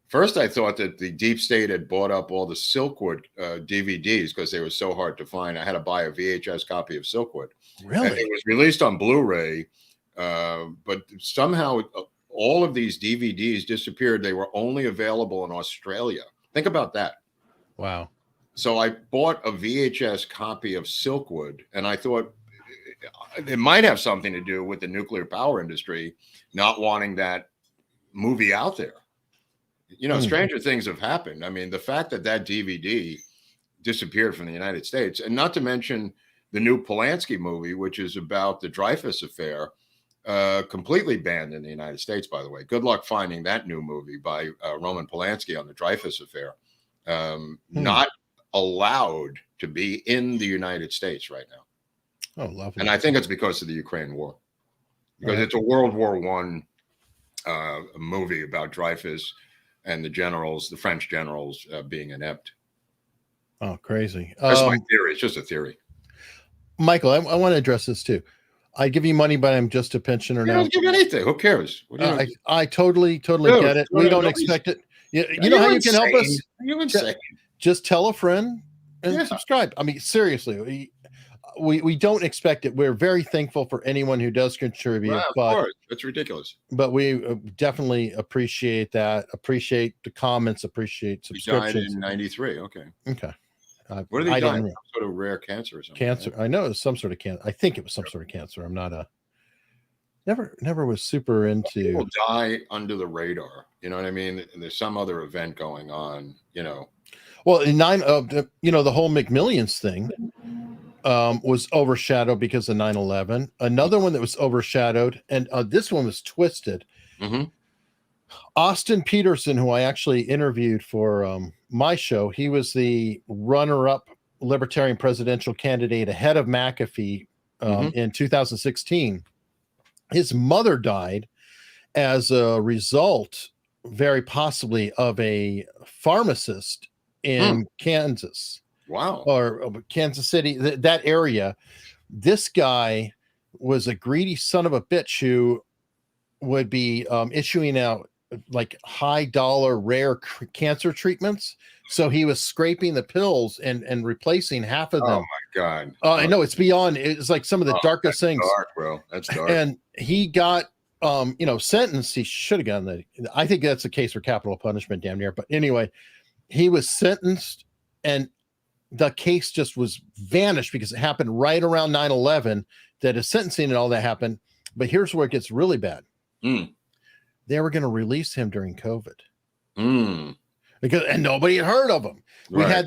first I thought that the Deep State had bought up all the Silkwood DVDs because they were so hard to find. I had to buy a VHS copy of Silkwood. Really? And it was released on Blu-ray. But somehow all of these DVDs disappeared. They were only available in Australia. Think about that. Wow. So I bought a VHS copy of Silkwood, and I thought it might have something to do with the nuclear power industry not wanting that movie out there. Stranger things have happened. I mean, the fact that DVD disappeared from the United States, and not to mention the new Polanski movie, which is about the Dreyfus affair, completely banned in the United States, by the way. Good luck finding that new movie by Roman Polanski on the Dreyfus affair. Not allowed to be in the United States right now. Oh, lovely. And I think it's because of the Ukraine war, because it's a World War I movie about Dreyfus and the French generals being inept. Oh, crazy. That's my theory. It's just a theory. Michael, I want to address this too. I give you money, but I'm just a pensioner now. Don't give anything. Who cares? I totally get it. We don't expect it. You know how you can help us? You insane. Just tell a friend and subscribe. I mean, seriously, we don't expect it. We're very thankful for anyone who does contribute. Of course. It's ridiculous. But we definitely appreciate that. Appreciate the comments. Appreciate subscriptions. He died in 93. Okay. What did he die? Some sort of rare cancer or something. Cancer. Right? I know it was some sort of cancer. I think it was some sort of cancer. I'm not never was super into. People die under the radar. You know what I mean? There's some other event going on. Well, in the whole McMillions thing was overshadowed because of 9/11. Another one that was overshadowed, and this one was twisted. Mm-hmm. Austin Peterson, who I actually interviewed for my show, he was the runner-up Libertarian presidential candidate ahead of McAfee in 2016. His mother died as a result, very possibly, of a pharmacist in Kansas. Wow. Or Kansas City, that area. This guy was a greedy son of a bitch who would be issuing out like high dollar rare cancer treatments. So he was scraping the pills and replacing half of them. Oh my God. I know it's beyond. It's like some of the darkest things. Dark, bro. That's dark. And he got sentenced. He should have gotten that. I think that's a case for capital punishment, damn near. But anyway, he was sentenced, and the case just was vanished because it happened right around 9/11. that his sentencing and all that happened. But here's where it gets really bad. Mm. They were going to release him during COVID Mm. nobody had heard of him. We Right. had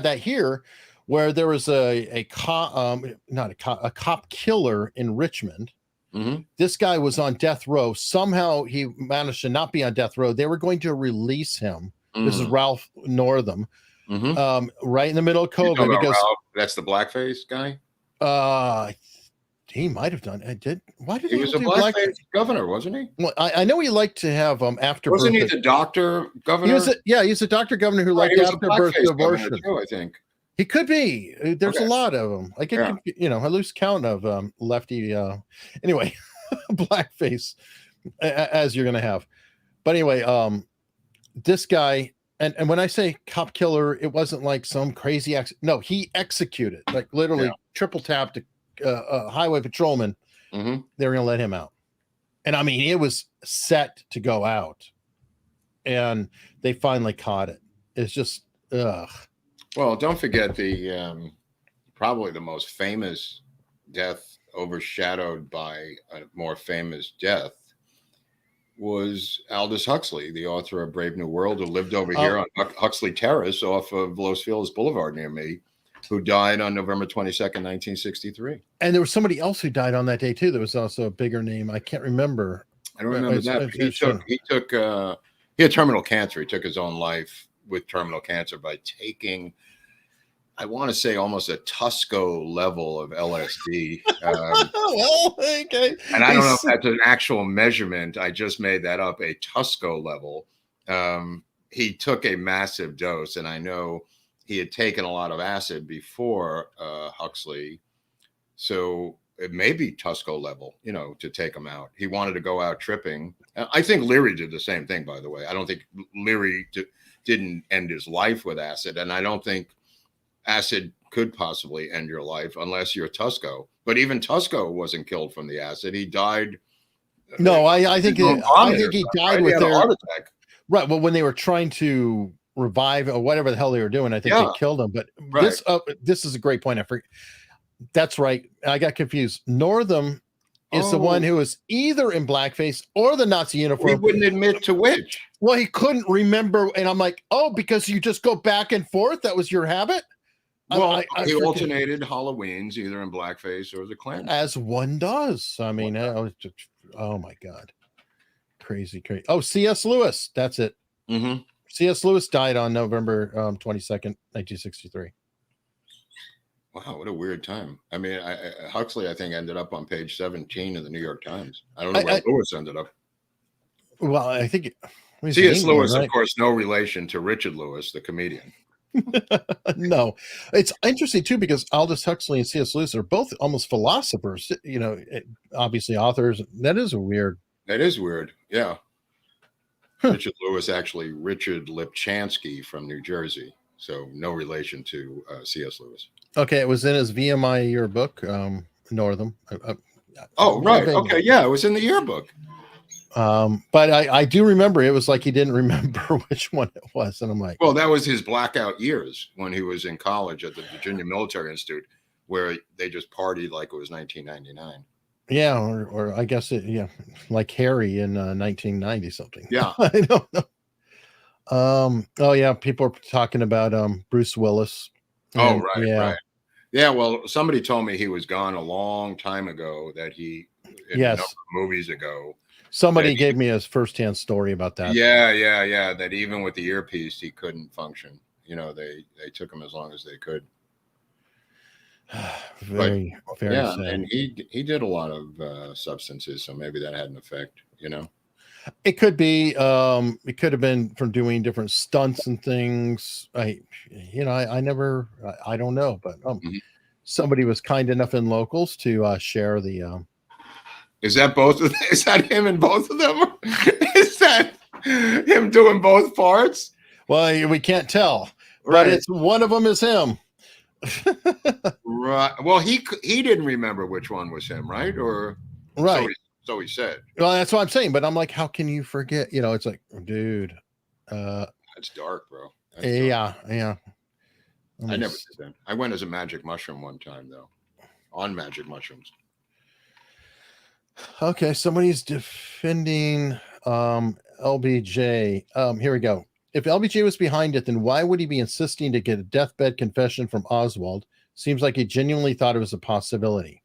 that here, where there was a cop killer in Richmond. Mm-hmm. This guy was on death row. Somehow he managed to not be on death row. They were going to release him. This is Ralph Northam, Mm-hmm. right in the middle of You talking COVID. about Because Ralph? That's the blackface guy. he might have done. Why did He he was a do blackface governor, wasn't he? Well, I know he liked to have after Wasn't birth. he the doctor governor? He's a doctor governor who liked He was a after birth blackface governor abortion. too, I think. He could be. There's a lot of them. I get, I lose count of lefty. Anyway, blackface, as you're gonna have. But anyway, this guy, and when I say cop killer, it wasn't like some crazy no, he executed, like literally triple tapped a highway patrolman. Mm-hmm. They were gonna let him out, and I mean, it was set to go out, and they finally caught it. It's just ugh. Well, don't forget the probably the most famous death, overshadowed by a more famous death, was Aldous Huxley, the author of Brave New World, who lived over here on Huxley Terrace off of Los Feliz Boulevard near me, who died on November 22nd, 1963. And there was somebody else who died on that day too. There was also a bigger name. I can't remember. I don't remember that. He had terminal cancer. He took his own life with terminal cancer by taking, I want to say, almost a Tusco level of LSD. Well, okay. And I don't know if that's an actual measurement. I just made that up, a Tusco level. He took a massive dose, and I know he had taken a lot of acid before Huxley. So it may be Tusco level, to take him out. He wanted to go out tripping. I think Leary did the same thing, by the way. I don't think Leary didn't end his life with acid, and I don't think acid could possibly end your life unless you're Tusco. But even Tusco wasn't killed from the acid. He died. No, I think he died with their heart attack. Right. Well, when they were trying to revive or whatever the hell they were doing, I think they killed him. But this is a great point. I forget. That's right. I got confused. Northam is the one who was either in blackface or the Nazi uniform. He wouldn't admit to which. Well, he couldn't remember. And I'm like, because you just go back and forth. That was your habit. Well, he alternated Halloweens either in blackface or the Klan. As one does. I mean, oh my God. Crazy. Oh, C.S. Lewis. That's it. Mm-hmm. C.S. Lewis died on November 22nd, 1963. Wow, what a weird time. I mean, Huxley, I think, ended up on page 17 of the New York Times. I don't know where Lewis ended up. Well, I think C.S. Lewis, right? Of course, no relation to Richard Lewis, the comedian. No, it's interesting too, because Aldous Huxley and C.S. Lewis are both almost philosophers, obviously authors. That is weird. Yeah. Richard Lewis, actually Richard Lipchansky from New Jersey. So no relation to C.S. Lewis. Okay, it was in his VMI yearbook, Northam. Right. Okay, yeah, it was in the yearbook. But I do remember it was like he didn't remember which one it was, and I'm like, well, that was his blackout years when he was in college at the Virginia Military Institute, where they just partied like it was 1999. Yeah, or I guess like Harry in 1990 something. Yeah, I don't know. People are talking about Bruce Willis. Right. Yeah, well, somebody told me he was gone a long time ago. That a number of movies ago. Somebody gave me a firsthand story about that. Yeah. That even with the earpiece, he couldn't function. They took him as long as they could. Very sad. And he did a lot of substances, so maybe that had an effect. It could be. It could have been from doing different stunts and things. I don't know, but somebody was kind enough in locals to share the. Is that both? Is that him in both of them? Is that him doing both parts? Well, we can't tell, but it's one of them is him. Right. Well, he didn't remember which one was him, right? Or right. So he said. Well, that's what I'm saying. But I'm like, how can you forget? It's like, dude. That's dark, bro. Yeah. I never did that. I went as a magic mushroom one time, though, on magic mushrooms. Okay, somebody's defending LBJ. Here we go. If LBJ was behind it, then why would he be insisting to get a deathbed confession from Oswald? Seems like he genuinely thought it was a possibility.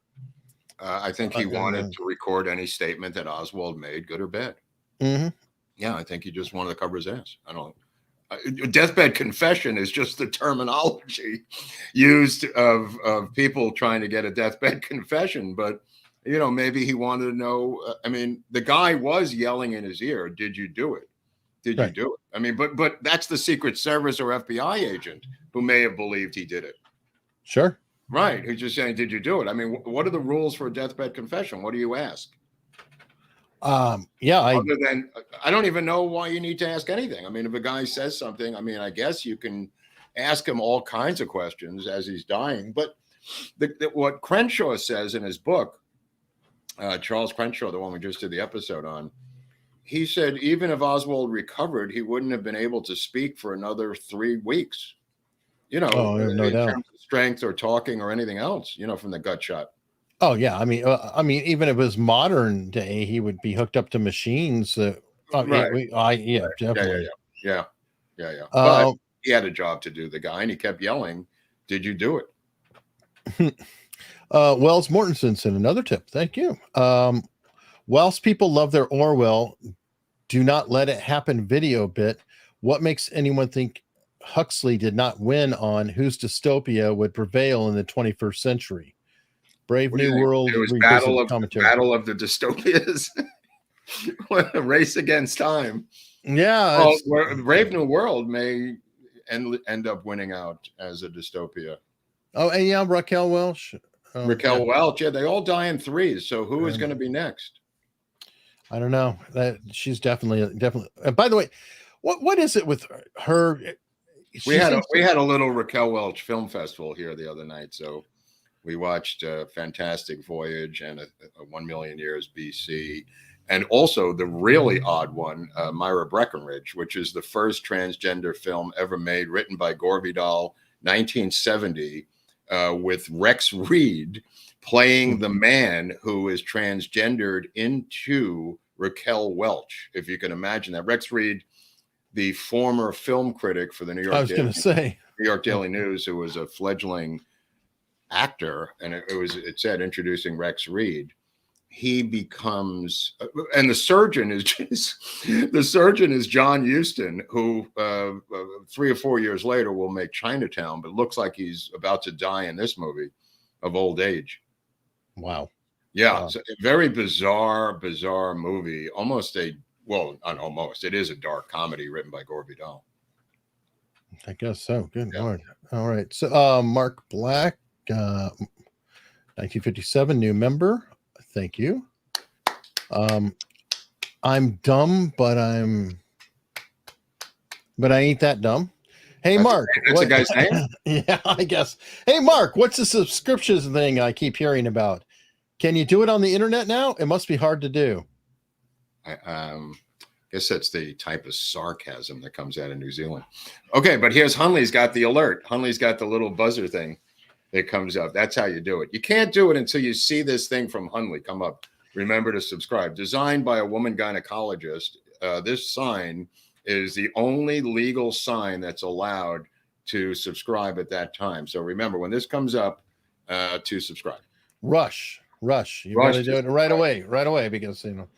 I think he wanted to record any statement that Oswald made, good or bad. Mm-hmm. Yeah, I think he just wanted to cover his ass. I don't. Deathbed confession is just the terminology used of people trying to get a deathbed confession. But, you know, maybe he wanted to know. I mean, the guy was yelling in his ear, "Did you do it? Did you do it?" I mean, but that's the Secret Service or FBI agent who may have believed he did it. Sure. Right. Who's just saying, "Did you do it?" I mean, what are the rules for a deathbed confession? What do you ask? Yeah, other than I don't even know why you need to ask anything. I mean, if a guy says something, I mean, I guess you can ask him all kinds of questions as he's dying. But what Crenshaw says in his book, Charles Crenshaw, the one we just did the episode on, he said even if Oswald recovered, he wouldn't have been able to speak for another 3 weeks. You know, no doubt. terms of strength or talking or anything else. You know, from the gut shot. Oh yeah, I mean, even if it was modern day, he would be hooked up to machines. Right. Yeah, definitely. Yeah. But he had a job to do, the guy, and he kept yelling, "Did you do it?" Wells Mortensen sent another tip. Thank you. Whilst people love their Orwell, do not let it happen video bit. What makes anyone think Huxley did not win on whose dystopia would prevail in the 21st century? Brave New World. It was battle of the dystopias. A race against time. Yeah. Brave New World may end up winning out as a dystopia. Oh, and yeah, Raquel Welch. Raquel Welch. Yeah, they all die in threes. So who is going to be next? I don't know. That she's definitely. And by the way, what is it with her? We had a little Raquel Welch film festival here the other night. So we watched Fantastic Voyage and a 1 Million Years BC. And also the really odd one, Myra Breckenridge, which is the first transgender film ever made, written by Gore Vidal, 1970, with Rex Reed playing the man who is transgendered into Raquel Welch. If you can imagine that. Rex Reed, the former film critic for the New York Daily News, who was a fledgling actor, and it said introducing Rex Reed. He becomes, and the surgeon is John Huston, who 3 or 4 years later will make Chinatown, but looks like he's about to die in this movie of old age. Wow. Yeah, wow. It's a very bizarre movie. It is a dark comedy written by Gore Vidal. I guess so. Good Lord. All right. So Mark Black, 1957, new member. Thank you. I'm dumb, but I ain't that dumb. Hey, Mark. That's a guy's name? Yeah, I guess. Hey, Mark, what's the subscriptions thing I keep hearing about? Can you do it on the internet now? It must be hard to do. I guess that's the type of sarcasm that comes out of New Zealand. Okay, but here's Hunley's got the alert. Hunley's got the little buzzer thing that comes up. That's how you do it. You can't do it until you see this thing from Hunley come up. Remember to subscribe. Designed by a woman gynecologist, this sign is the only legal sign that's allowed to subscribe at that time. So remember, when this comes up, to subscribe. Rush. You got to do it right away, because you know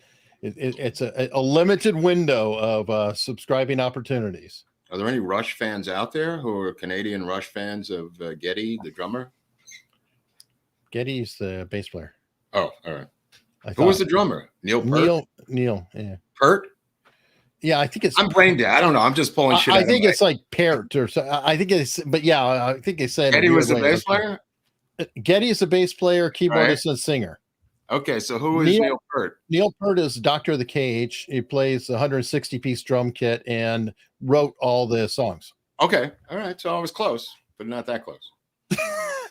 it's a limited window of subscribing opportunities. Are there any Rush fans out there who are Canadian Rush fans of Geddy, the drummer? Geddy's the bass player. Oh, all right. Who was the drummer? Neil Peart? Neil, yeah. Peart? Yeah, I think it's. I'm brain dead. I don't know. I'm just pulling shit. I think it's like Peart or so. I think it's, but yeah, I think they said Geddy was the bass player. Geddy is a bass player, keyboardist, and singer. Okay, so who is Neil Peart? Neil Peart is Doctor of the Cage. He plays a 160-piece drum kit and wrote all the songs. Okay, all right. So I was close, but not that close.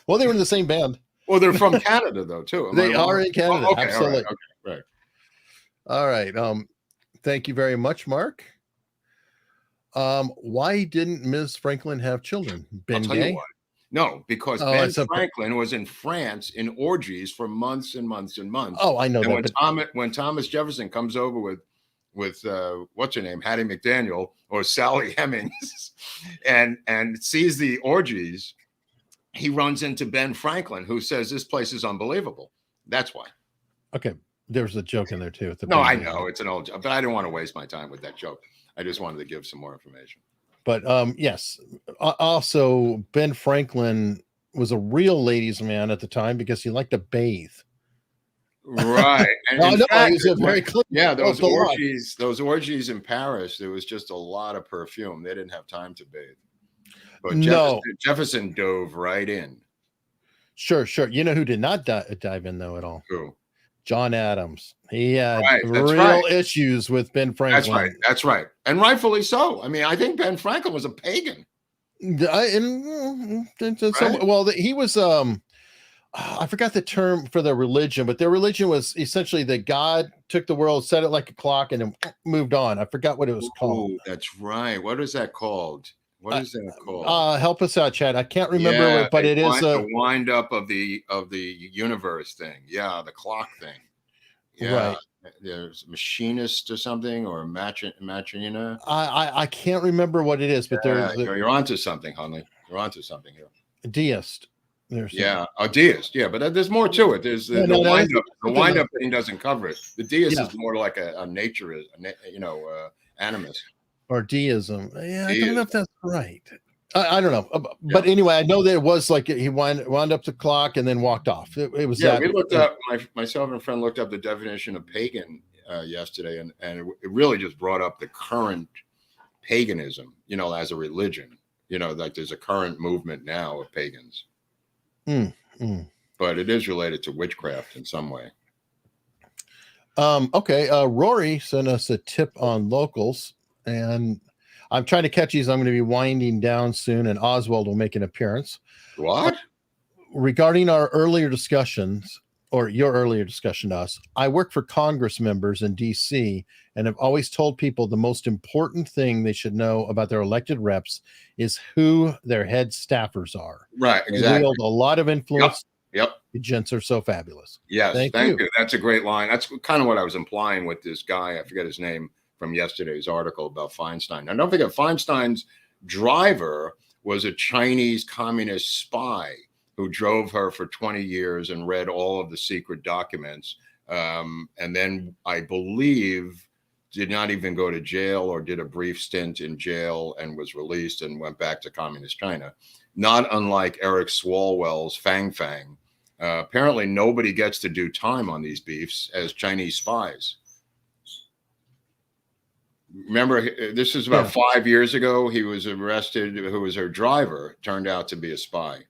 Well, they were in the same band. Well, they're from Canada, though, too. They are in Canada. Oh, okay, absolutely. All right. All right. Thank you very much, Mark. Why didn't Ms. Franklin have children? Ben I'll tell Gay? you what. No, because Oh, Ben it's a. Franklin was in France in orgies for months and months and months. Oh, I know And that. But when Thomas Jefferson comes over with what's her name, Hattie McDaniel or Sally Hemings, and sees the orgies, he runs into Ben Franklin, who says this place is unbelievable. That's why. okay, there's a joke in there too. It's a No, big I deal. know it's an old joke, but I didn't want to waste my time with that joke. I just wanted to give some more information. But yes, also Ben Franklin was a real ladies' man at the time because he liked to bathe. Right. And No, in no, fact, he's a very clean. yeah, Those orgies. those orgies in Paris, there was just a lot of perfume. They didn't have time to bathe. But No, Jefferson dove right in. sure. You know who did not dive in though at all? Who? John Adams. He had Right, that's real right. issues with Ben That's Franklin. right. That's right. And rightfully so. I mean, I think Ben Franklin was a pagan. Right? Well, he was. I forgot the term for their religion, but their religion was essentially that God took the world, set it like a clock, and then moved on. I forgot what it was called. Oh, that's right. What is that called? What is that called? Help us out, Chad. I can't remember it, but it is the wind up of the universe thing. Yeah, the clock thing. Yeah. Right. There's machinist or something, or machinina. I can't remember what it is, but there's you're onto something, Hunley. You're onto something here. deist. There's a deist. Yeah, but there's more to it. There's the wind up. The wind up thing doesn't cover it. The deist is more like a naturist, animist. Or deism. Yeah, I don't know if that's right. I don't know, but anyway, I know that it was like he wound up the clock and then walked off. It was that. We looked up. Myself and a friend looked up the definition of pagan yesterday, and it really just brought up the current paganism. As a religion. Like there's a current movement now of pagans. But it is related to witchcraft in some way. Okay. Rory sent us a tip on locals, and I'm trying to catch these. I'm going to be winding down soon, and Oswald will make an appearance. What? Regarding our earlier discussions, or your earlier discussion to us, I work for Congress members in D.C. and have always told people the most important thing they should know about their elected reps is who their head staffers are. Right, exactly. They wield a lot of influence. Yep. The gents are so fabulous. Yes, thank you. That's a great line. That's kind of what I was implying with this guy. I forget his name from yesterday's article about Feinstein. Now, don't forget, Feinstein's driver was a Chinese communist spy who drove her for 20 years and read all of the secret documents. And then I believe did not even go to jail or did a brief stint in jail and was released and went back to communist China. Not unlike Eric Swalwell's Fang Fang. Apparently nobody gets to do time on these beefs as Chinese spies. Remember, this is about 5 years ago. He was arrested. Who was her driver turned out to be a spy.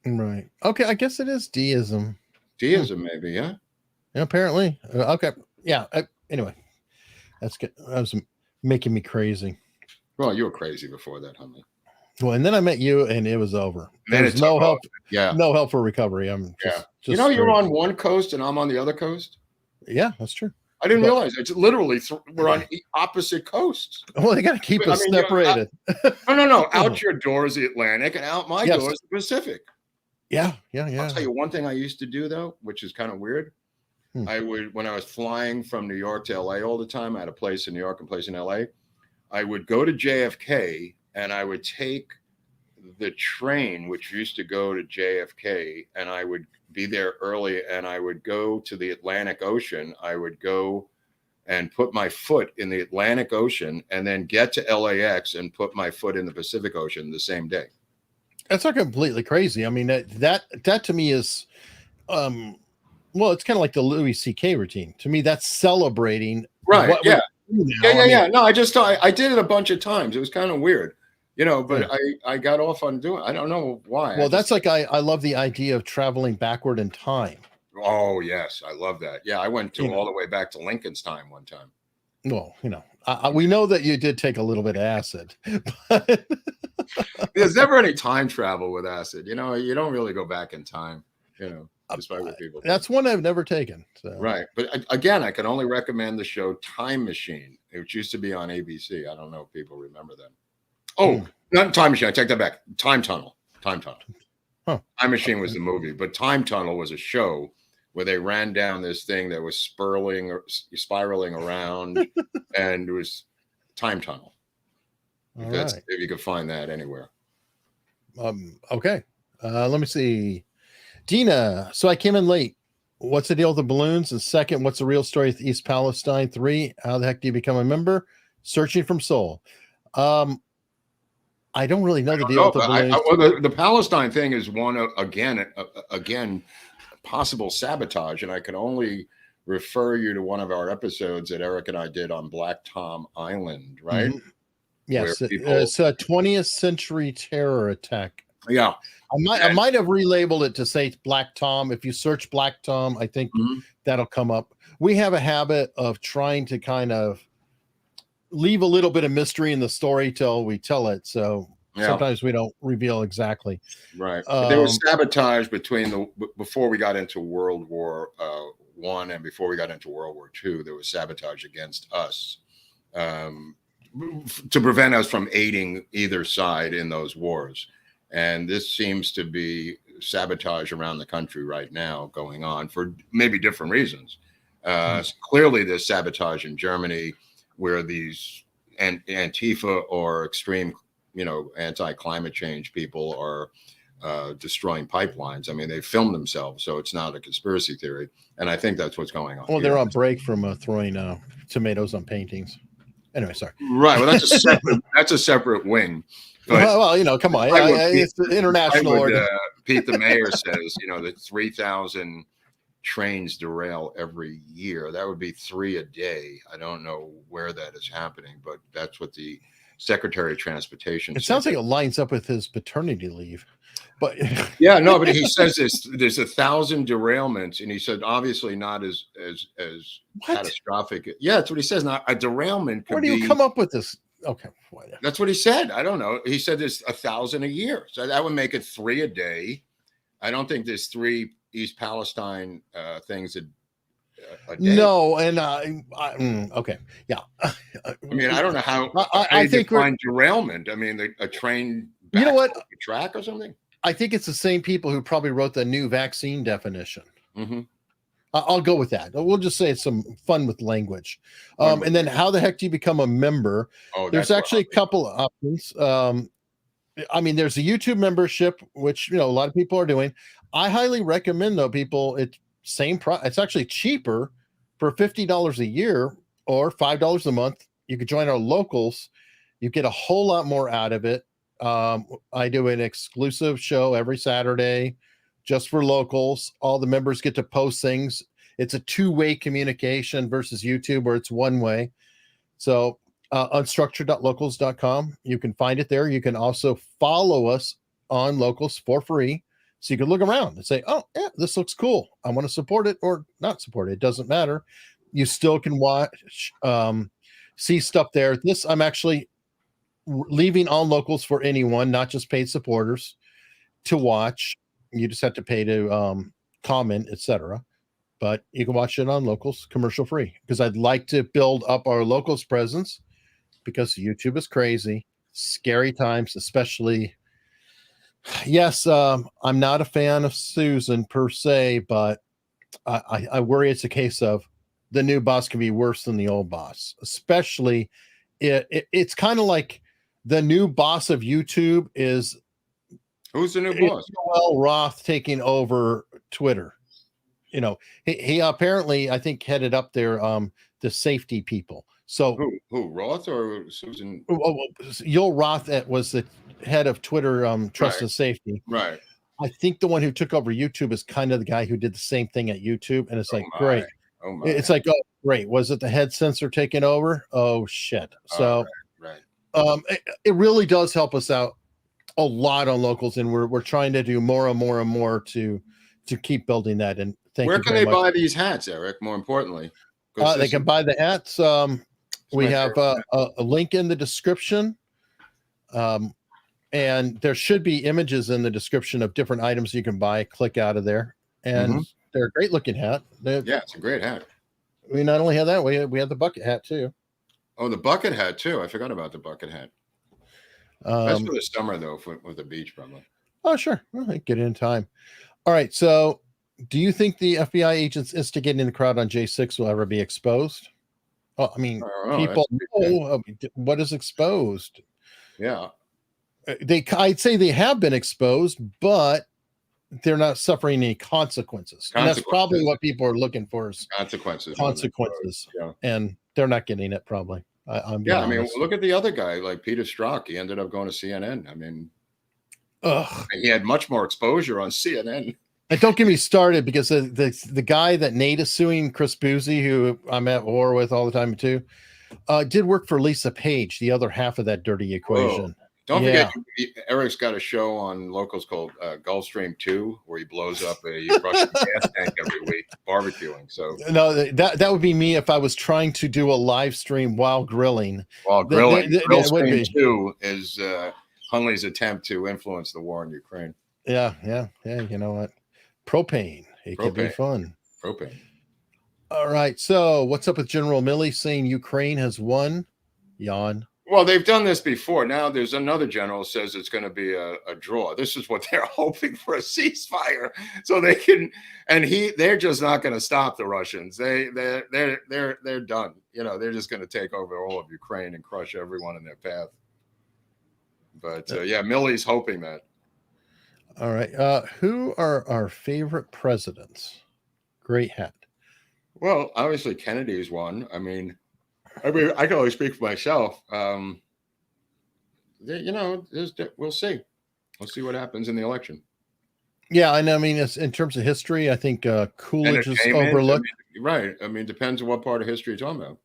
Right. Okay. I guess it is deism. Deism, maybe. Yeah. Apparently. Okay. Yeah. Anyway, that's good. That was making me crazy. Well, you were crazy before that, Hunley. Well, and then I met you, and it was over. There's no help. Yeah. No help for recovery. I'm just you're on one coast and I'm on the other coast. Yeah, that's true. I didn't realize it's literally we're on opposite coasts. Well, they got to keep us separated. No. Out your door is the Atlantic, and out my door is the Pacific. Yeah. I'll tell you one thing I used to do though, which is kind of weird. I would, when I was flying from New York to LA all the time, I had a place in New York and a place in LA. I would go to JFK and I would take the train, which used to go to JFK, and I would be there early and I would go to the Atlantic Ocean. I would go and put my foot in the Atlantic Ocean and then get to LAX and put my foot in the Pacific Ocean the same day. That's not completely crazy. I mean, that to me is, well, it's kind of like the Louis C.K. routine. To me, that's celebrating. Right. Yeah. No, I did it a bunch of times. It was kind of weird. But I got off on doing it. I don't know why. Well, I love the idea of traveling backward in time. Oh, yes. I love that. Yeah, I went all the way back to Lincoln's time one time. Well, we know that you did take a little bit of acid. But there's never any time travel with acid. You don't really go back in time, despite what people think. That's one I've never taken. So. Right. But again, I can only recommend the show Time Machine, which used to be on ABC. I don't know if people remember that. Oh, not Time Machine. I take that back. Time Tunnel. Time Machine was the movie, but Time Tunnel was a show where they ran down this thing that was spiraling around, and it was Time Tunnel. If you could find that anywhere. Okay. Let me see. Dina, so I came in late. What's the deal with the balloons? And second, what's the real story with East Palestine? 3, how the heck do you become a member? Searching from Soul. I don't really know the deal with the balloons. The Palestine thing is one of, again, possible sabotage. And I can only refer you to one of our episodes that Eric and I did on Black Tom Island, right? Mm-hmm. Yes, it's a 20th century terror attack. Yeah. I might have relabeled it to say Black Tom. If you search Black Tom, I think that'll come up. We have a habit of trying to kind of leave a little bit of mystery in the story till we tell it. So sometimes we don't reveal exactly. Right. There was sabotage before we got into World War I and before we got into World War II, there was sabotage against us to prevent us from aiding either side in those wars. And this seems to be sabotage around the country right now going on for maybe different reasons. Clearly, there's sabotage in Germany where these Antifa or extreme, anti-climate change people are destroying pipelines. I mean, they filmed themselves, so it's not a conspiracy theory. And I think that's what's going on. Well, they're on break from throwing tomatoes on paintings. Anyway, sorry. Right. Well, that's a separate wing. But, well, come on. It's the international order. Pete the mayor says, that 3,000 trains derail every year. That would be 3 a day. I don't know where that is happening, but that's what the Secretary of Transportation said. It sounds like it lines up with his paternity leave. But yeah, no, but he says there's 1,000 derailments, and he said obviously not as catastrophic. Yeah, that's what he says. Now a derailment. Where do you come up with this? Okay, that's what he said. I don't know. He said there's 1,000 a year, so that would make it 3 a day. I don't think there's 3 East Palestine things a day. No, and okay, yeah. I mean, I don't know how. I think define derailment. I mean, a train. You know what? Track or something. I think it's the same people who probably wrote the new vaccine definition. I'll go with that. We'll just say it's some fun with language. And then how the heck do you become a member? There's actually a couple of options. I mean, there's a YouTube membership, which, a lot of people are doing. I highly recommend, though, people, it's same price. It's actually cheaper for $50 a year or $5 a month. You could join our locals. You get a whole lot more out of it. I do an exclusive show every Saturday just for locals. All the members get to post things. It's a 2-way communication versus YouTube where it's 1-way. So unstructured.locals.com. You can find it there. You can also follow us on Locals for free. So you can look around and say, oh, yeah, this looks cool. I want to support it or not support it. It doesn't matter. You still can watch, see stuff there. I'm actually leaving on Locals for anyone, not just paid supporters, to watch. You just have to pay to comment, etc. But you can watch it on Locals commercial free, because I'd like to build up our Locals presence, because YouTube is crazy, scary times, especially. Yes, I'm not a fan of Susan per se, but I worry it's a case of the new boss can be worse than the old boss. Especially, it's kind of like the new boss of YouTube is. Who's the new boss? Noel Roth taking over Twitter. He apparently, I think, headed up there the safety people. So who Roth or Susan? Yoel Roth was the head of Twitter Trust and Safety. Right. I think the one who took over YouTube is kind of the guy who did the same thing at YouTube, and it's great. Oh my. It's like, oh great, was it the head censor taking over? Oh shit. So right. It really does help us out a lot on Locals, and we're trying to do more and more and more to keep building that. And where can they buy these hats, Eric? More importantly, they can buy the hats. We have a link in the description, and there should be images in the description of different items you can buy. Click out of there, and they're a great looking hat. Yeah, it's a great hat. We not only have that, we have the bucket hat too. Oh, the bucket hat too. I forgot about the bucket hat. That's for the summer though, with the beach probably. Oh, sure. Well, I get it in time. All right. So, do you think the FBI agents instigating the crowd on J6 will ever be exposed? Oh, I mean, I don't know. people That's a big thing. know what is exposed. Yeah. I'd say they have been exposed, but they're not suffering any consequences. And that's probably what people are looking for is Consequences. consequences. Yeah. And they're not getting it probably. I'm Yeah. being I mean, honest. look at the other guy, like Peter Strzok. He ended up going to CNN. I mean, Ugh. he had much more exposure on CNN. And don't get me started because the guy that Nate is suing, Chris Boozy, who I'm at war with all the time too, did work for Lisa Page, the other half of that dirty equation. Don't forget, Eric's got a show on Locals called Gulfstream 2, where he blows up a Russian gas tank every week barbecuing. So no, that would be me if I was trying to do a live stream while grilling. while grilling, Gulfstream be. 2 is Hunley's attempt to influence the war in Ukraine. Yeah. You know what? Propane. It could be fun. Propane. All right. So what's up with General Milley saying Ukraine has won? Yawn. Well, they've done this before. Now there's another general says it's going to be a draw. This is what they're hoping for, a ceasefire, so they can. And they're just not going to stop the Russians. They're done. You know, they're just going to take over all of Ukraine and crush everyone in their path. But yeah, Milley's hoping that. All right. Who are our favorite presidents? Great hat. Well, obviously Kennedy's one. I mean, I can only speak for myself. You know, we'll see. We'll see what happens in the election. Yeah, and I mean, in terms of history, I think Coolidge is overlooked. I mean, right. I mean, depends on what part of history you're talking about.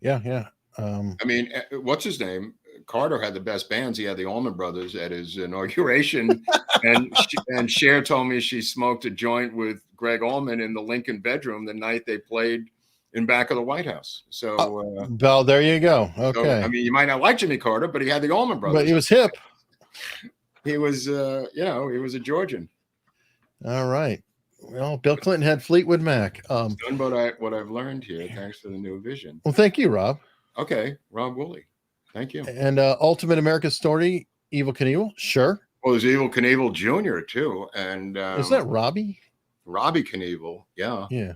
Yeah. I mean, what's his name? Carter had the best bands. He had the Allman Brothers at his inauguration, and Cher told me she smoked a joint with Greg Allman in the Lincoln bedroom the night they played in back of the White House. So, Bell, there you go. Okay. So, I mean, you might not like Jimmy Carter, but he had the Allman Brothers. But he was hip. He was, he was a Georgian. All right. Well, Bill Clinton had Fleetwood Mac. Done what I've learned here, thanks to the new vision. Well, thank you, Rob. Okay, Rob Woolley. Thank you. And Ultimate America Story, Evel Knievel? Sure. Well, there's Evel Knievel Jr. too. And is that Robbie? Robbie Knievel, yeah. Yeah.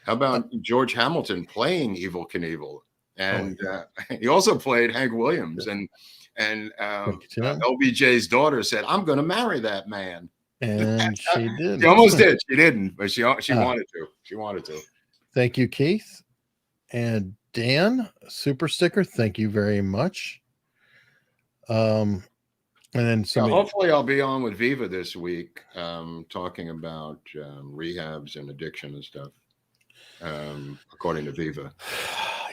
How about George Hamilton playing Evel Knievel? And he also played Hank Williams. And LBJ's daughter said, "I'm going to marry that man." And she did. She almost did. She didn't, but she wanted to. She wanted to. Thank you, Keith. And Dan, super sticker. Thank you very much. And then hopefully I'll be on with Viva this week, talking about rehabs and addiction and stuff. According to Viva.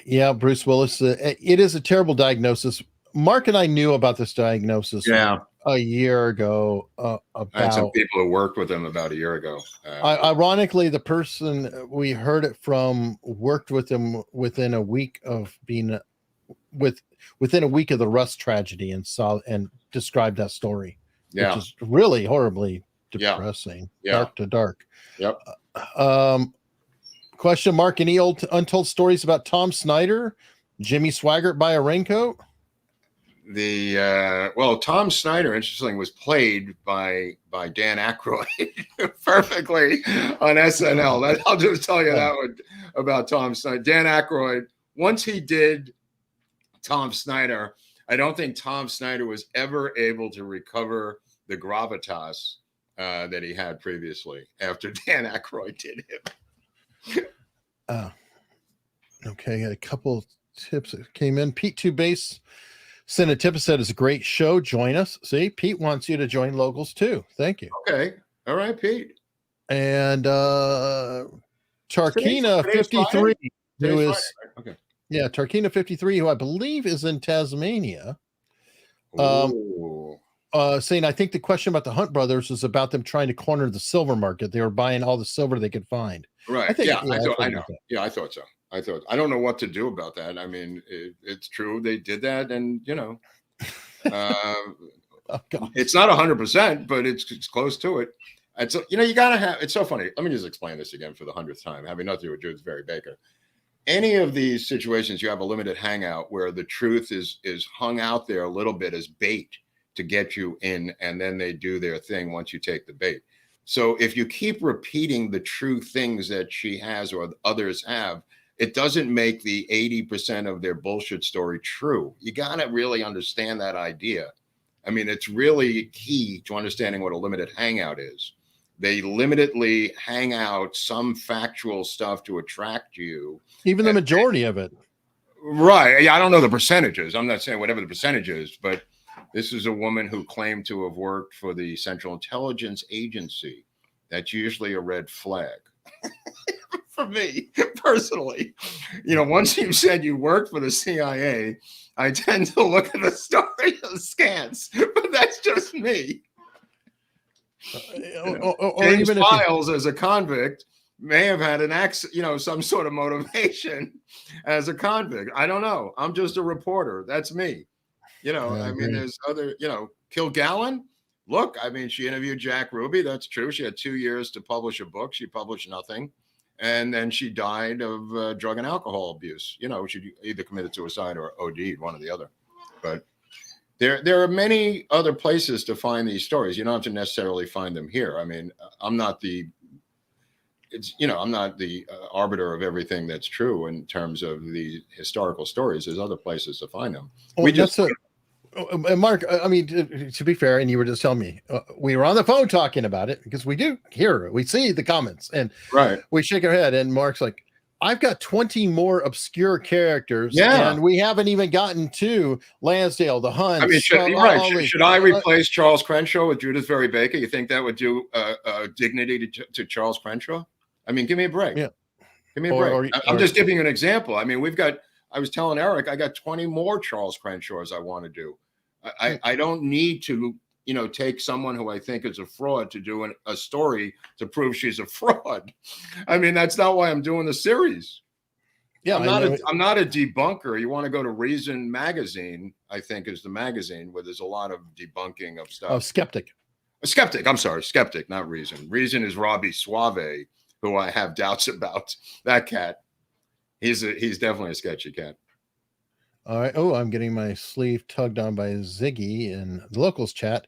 Yeah, Bruce Willis. It is a terrible diagnosis. Mark and I knew about this diagnosis. Yeah. A year ago. I had some people who worked with him about a year ago. Ironically, the person we heard it from worked with him within a week of being within a week of the Rust tragedy and described that story. Yeah. Which is really horribly depressing. Yeah. Dark to dark. Yep. Question mark, any old untold stories about Tom Snyder, Jimmy Swaggart by a raincoat? Tom Snyder, interestingly, was played by Dan Aykroyd perfectly on SNL. I'll just tell you that one about Tom Snyder. Dan Aykroyd, once he did Tom Snyder, I don't think Tom Snyder was ever able to recover the gravitas that he had previously after Dan Aykroyd did him. Okay, a couple tips that came in. Pete Two Base sent a tip and said it's a great show. Join us. See, Pete wants you to join Locals too. Thank you. Okay. All right, Pete. And Tarkina 53, who is okay. Yeah, Tarkina 53, who I believe is in Tasmania. Saying I think the question about the Hunt brothers is about them trying to corner the silver market. They were buying all the silver they could find. Right. I know. Yeah, I thought so. I don't know what to do about that. I mean, it's true they did that, and it's not 100%, but it's close to it. And so you gotta have. It's so funny. Let me just explain this again for the 100th time, having nothing to do with Jude Barry Baker. Any of these situations, you have a limited hangout where the truth is hung out there a little bit as bait to get you in, and then they do their thing once you take the bait. So if you keep repeating the true things that she has or others have, it doesn't make the 80% of their bullshit story true. You got to really understand that idea. I mean, it's really key to understanding what a limited hangout is. They limitedly hang out some factual stuff to attract you. Even the majority of it. Right. Yeah, I don't know the percentages. I'm not saying whatever the percentage is, but this is a woman who claimed to have worked for the Central Intelligence Agency. That's usually a red flag. For me personally, once you said you worked for the CIA, I tend to look at the story askance, but that's just me. Or James even Files, as a convict, may have had an some sort of motivation as a convict. I don't know. I'm just a reporter. That's me. I mean, there's other, Kilgallen. Look, I mean, she interviewed Jack Ruby. That's true. She had 2 years to publish a book. She published nothing. And then she died of drug and alcohol abuse. She either committed suicide or OD'd, one or the other. But there are many other places to find these stories. You don't have to necessarily find them here. I mean, I'm not the arbiter of everything that's true in terms of the historical stories. There's other places to find them. And Mark, I mean, to be fair, and you were just telling me, we were on the phone talking about it because we do hear, we see the comments, and we shake our head, and Mark's like, I've got 20 more obscure characters, and we haven't even gotten to Lansdale, the Hunt. I mean, should I replace Charles Crenshaw with Judith Very Baker? You think that would do dignity to Charles Crenshaw? I mean, give me a break. Yeah. Give me a break. I'm just giving you an example. I mean, I was telling Eric, I got 20 more Charles Crenshaws I want to do. I don't need to, take someone who I think is a fraud to do a story to prove she's a fraud. I mean, that's not why I'm doing the series. Yeah, I'm not a debunker. You want to go to Reason Magazine, I think, is the magazine where there's a lot of debunking of stuff. Oh, Skeptic. I'm sorry, Skeptic, not Reason. Reason is Robbie Suave, who I have doubts about. That cat, he's definitely a sketchy cat. All right. Oh, I'm getting my sleeve tugged on by Ziggy in the locals chat.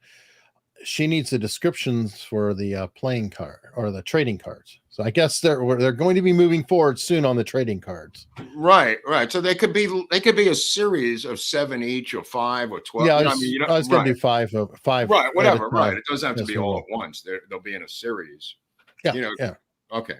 She needs the descriptions for the playing card or the trading cards. So I guess they're going to be moving forward soon on the trading cards. Right. So they could be a series of 7 each or 5 or 12. Yeah, I was going to do five. Right. Whatever. Right. It doesn't have to be all at once. They'll be in a series. Yeah. Okay.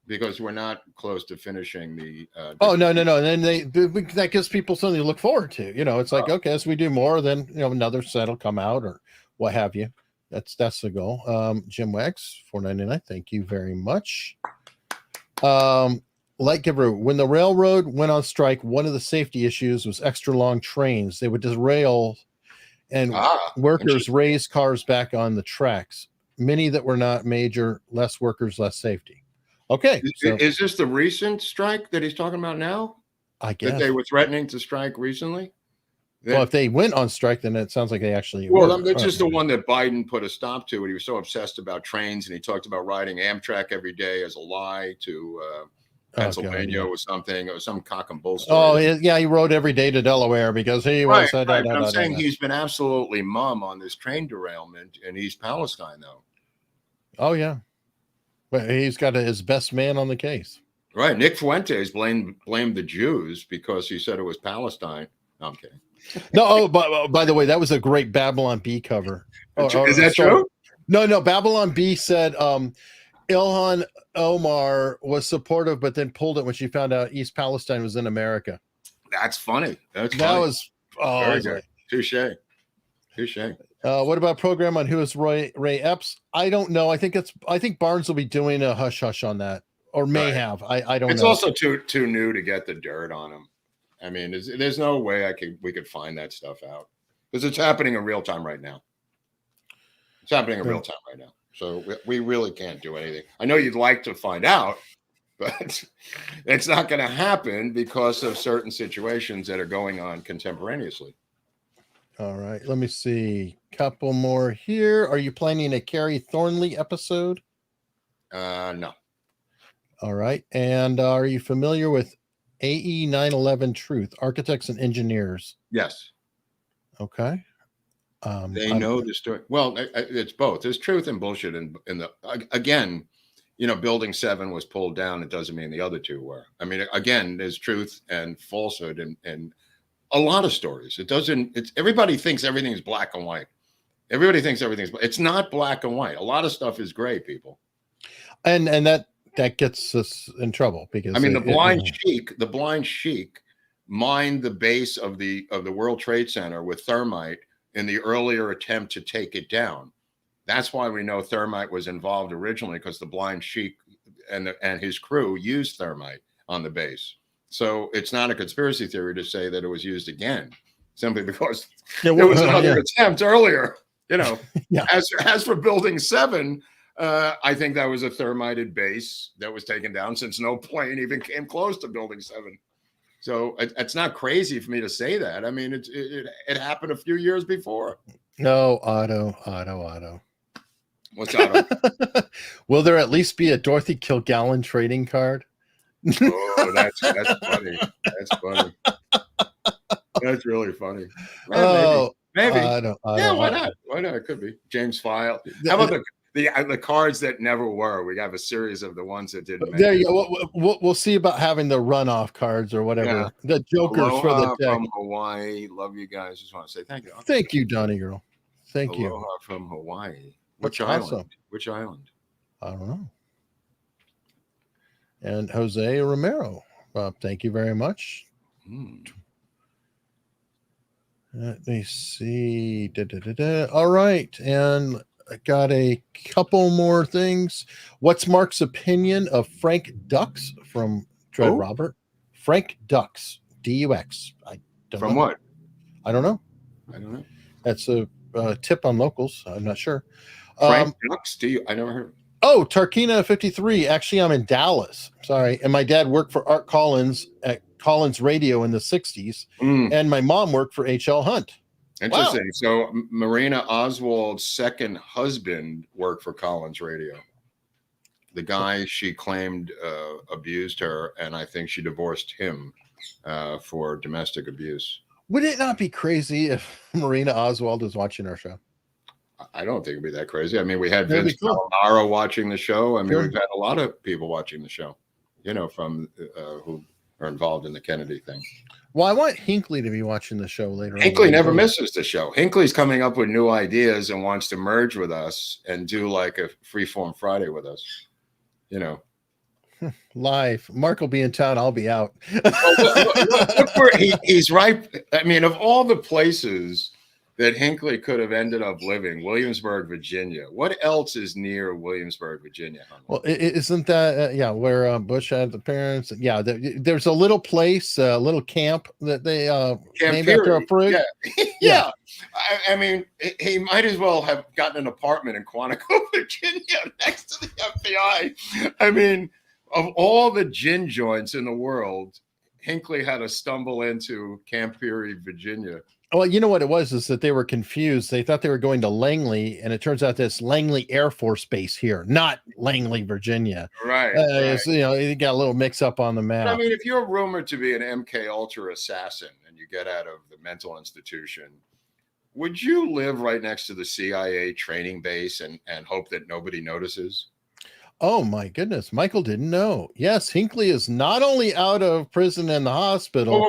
Because we're not close to finishing the. No. And then that gives people something to look forward to. It's like, okay, as we do more, then another set will come out or what have you. That's the goal. Jim Wax, $4.99. Thank you very much. Light Giver, when the railroad went on strike, one of the safety issues was extra long trains. They would derail, and workers raised cars back on the tracks. Many that were not major, less workers, less safety. Okay. Is this the recent strike that he's talking about now? I guess. That they were threatening to strike recently? Well, if they went on strike, then it sounds like they actually were. It's just the one that Biden put a stop to. He was so obsessed about trains, and he talked about riding Amtrak every day as a lie to Pennsylvania or something, or some cock and bull story. Oh, yeah, he rode every day to Delaware because he was. I'm saying he's been absolutely mum on this train derailment in East Palestine, though. Oh, yeah. But he's got his best man on the case. Right. Nick Fuentes blamed the Jews because he said it was Palestine. No, I'm kidding. No, by the way, that was a great Babylon Bee cover. Is that true? No. Babylon Bee said Ilhan Omar was supportive, but then pulled it when she found out East Palestine was in America. That's funny. That was very good. Touche. What about program on who is Ray Epps? I don't know. I think Barnes will be doing a hush hush on that, or may have. I don't know. It's also too new to get the dirt on him. I mean, there's no way we could find that stuff out because it's happening in real time right now. It's happening in real time right now. So we really can't do anything. I know you'd like to find out, but it's not going to happen because of certain situations that are going on contemporaneously. All right. Let me see. Couple more here. Are you planning a Carrie Thornley episode? No. All right. And are you familiar with AE 911 Truth, Architects and Engineers? Yes. Okay. They know the story. Well, it's both. There's truth and bullshit in the again. Building 7 was pulled down. It doesn't mean the other two were. I mean, again, there's truth and falsehood in a lot of stories. It doesn't. It's everybody thinks everything is black and white. Everybody thinks everything's. It's not black and white. A lot of stuff is gray, people. And that gets us in trouble because I mean, the blind sheik mined the base of the World Trade Center with thermite in the earlier attempt to take it down. That's why we know thermite was involved originally, because the blind sheik and his crew used thermite on the base. So it's not a conspiracy theory to say that it was used again, simply because there was another attempt earlier. As for Building 7, I think that was a thermited base that was taken down, since no plane even came close to Building 7. So it's not crazy for me to say that. I mean, it happened a few years before. No, Otto. What's Otto? Will there at least be a Dorothy Kilgallen trading card? Oh, that's funny. That's funny. That's really funny. Well, maybe. Yeah, why not? Why not? It could be James File. How about the cards that never were? We have a series of the ones that didn't. There you go. We'll see about having the runoff cards or whatever. Yeah. The Jokers Aloha for the deck. From Hawaii. Love you guys. Just want to say thank you. Thank you, Donnie girl. Thank Aloha you. From Hawaii. Which island? awesome. Which island? I don't know. And Jose Romero. Thank you very much. Let me see. All right. And I got a couple more things. What's Mark's opinion of Frank Dux from Dread Robert? Frank Dux, D-U-X. I don't from know. What? I don't know. I don't know. That's a tip on locals. I'm not sure. Frank Dux, I never heard of it. Oh, Tarkina 53. Actually, I'm in Dallas. Sorry. And my dad worked for Art Collins at Collins Radio in the 60s. And my mom worked for H.L. Hunt. Interesting. Wow. So Marina Oswald's second husband worked for Collins Radio. The guy she claimed abused her, and I think she divorced him for domestic abuse. Would it not be crazy if Marina Oswald was watching our show? I don't think it'd be that crazy. I mean, we had Vince Palomaro watching the show. I mean, we've had a lot of people watching the show, from who are involved in the Kennedy thing. Well, I want Hinckley to be watching the show later. Hinckley never misses the show. Hinckley's coming up with new ideas and wants to merge with us and do like a Freeform Friday with us. Live. Mark will be in town. I'll be out. Look where he's right. I mean, of all the places that Hinckley could have ended up living, Williamsburg, Virginia. What else is near Williamsburg, Virginia? Well, isn't that where Bush had the parents? Yeah, there's a little place, a little camp that they named after a fruit. Yeah. I mean, he might as well have gotten an apartment in Quantico, Virginia, next to the FBI. I mean, of all the gin joints in the world, Hinckley had to stumble into Camp Peary, Virginia. Well, you know what it was is that they were confused. They thought they were going to Langley, and it turns out that's Langley Air Force Base here, not Langley, Virginia. Right. So, you got a little mix up on the map. I mean, if you're rumored to be an MK Ultra assassin and you get out of the mental institution, would you live right next to the CIA training base and hope that nobody notices? Oh my goodness, Michael didn't know. Yes, Hinckley is not only out of prison and the hospital.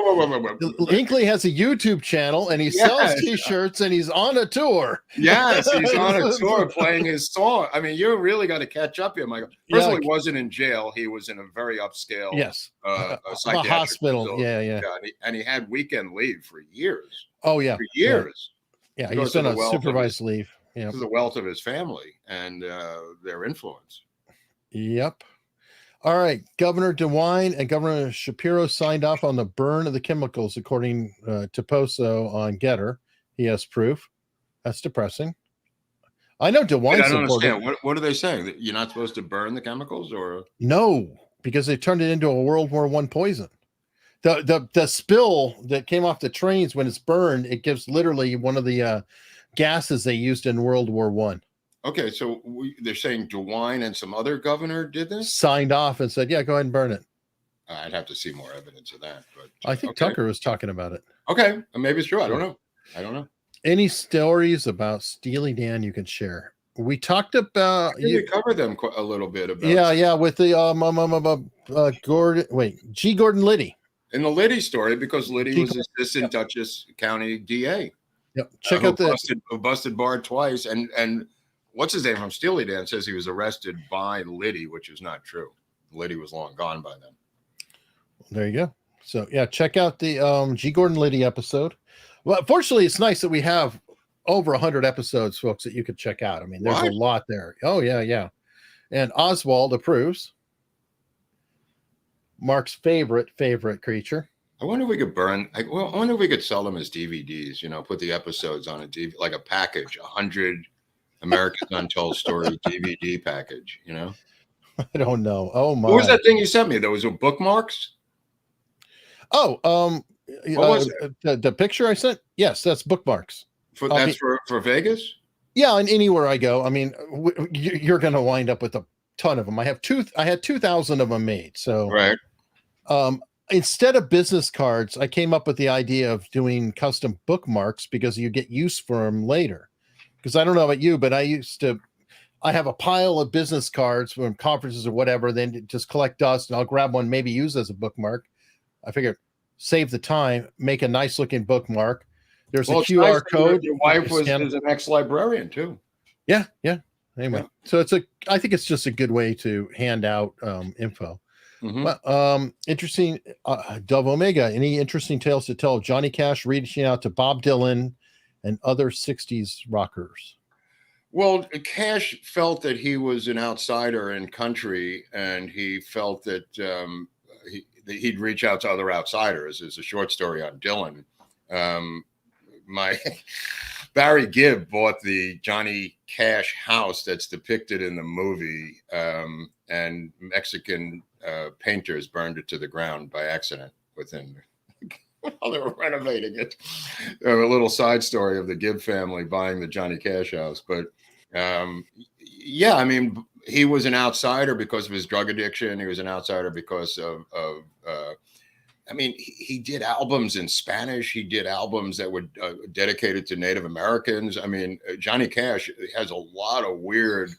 Hinckley has a YouTube channel and he sells T-shirts and he's on a tour. Yes, he's on a tour playing his song. I mean, you really got to catch up here, Michael. First of all, he wasn't in jail. He was in a very upscale psychiatric hospital. Facility. Yeah. And he had weekend leave for years. Oh, yeah. For years. Yeah, he's been on supervised leave. Yeah. Because of the wealth of his family and their influence. Yep. All right. Governor DeWine and Governor Shapiro signed off on the burn of the chemicals, according to Poso on Getter. He has proof. That's depressing. I know DeWine. I don't understand. What are they saying? That you're not supposed to burn the chemicals, or no? Because they turned it into a World War I poison. The spill that came off the trains when it's burned, it gives literally one of the gases they used in World War I. Okay, so they're saying DeWine and some other governor did this? Signed off and said, yeah, go ahead and burn it. I'd have to see more evidence of that. But I think Tucker was talking about it. Okay, maybe it's true. I don't know. Any stories about Steely Dan you can share? We talked about We covered them a little bit about. Yeah, with the Gordon. Wait, G. Gordon Liddy. In the Liddy story, because Liddy was assistant Dutchess County DA. Yep. Check out who busted Bard twice, and what's his name from Steely Dan says he was arrested by Liddy, which is not true. Liddy was long gone by then. There you go. So yeah, check out the G. Gordon Liddy episode. Well, fortunately, it's nice that we have over 100 episodes, folks, that you could check out. I mean, there's a lot there. Oh yeah. And Oswald approves. Mark's favorite creature. I wonder if we could I wonder if we could sell them as DVDs. Put the episodes on a DVD, like a package, 100 American Untold Story DVD package. I don't know. Oh my! What was that thing you sent me? There was bookmarks. Oh, what was it? The picture I sent? Yes, that's bookmarks. For Vegas? Yeah, and anywhere I go, I mean, you're going to wind up with a ton of them. I had 2,000 of them made. So, right. Instead of business cards, I came up with the idea of doing custom bookmarks because you get use for them later. Because I don't know about you, but I have a pile of business cards from conferences or whatever, then just collect dust, and I'll grab one, maybe use as a bookmark. I figured save the time, make a nice looking bookmark. There's a QR code. Your wife is an ex-librarian too. Yeah. Anyway, so I think it's just a good way to hand out info. Mm-hmm. But interesting, Dove Omega. Any interesting tales to tell of Johnny Cash reaching out to Bob Dylan and other 60s rockers? Well, Cash felt that he was an outsider in country, and he felt that he'd reach out to other outsiders. There's a short story on Dylan. My Barry Gibb bought the Johnny Cash house that's depicted in the movie, and Mexican painters burned it to the ground by accident while they were renovating it. A little side story of the Gibb family buying the Johnny Cash house. But yeah, I mean, he was an outsider because of his drug addiction. He was an outsider because of I mean, he did albums in Spanish. He did albums that were dedicated to Native Americans. I mean, Johnny Cash has a lot of weird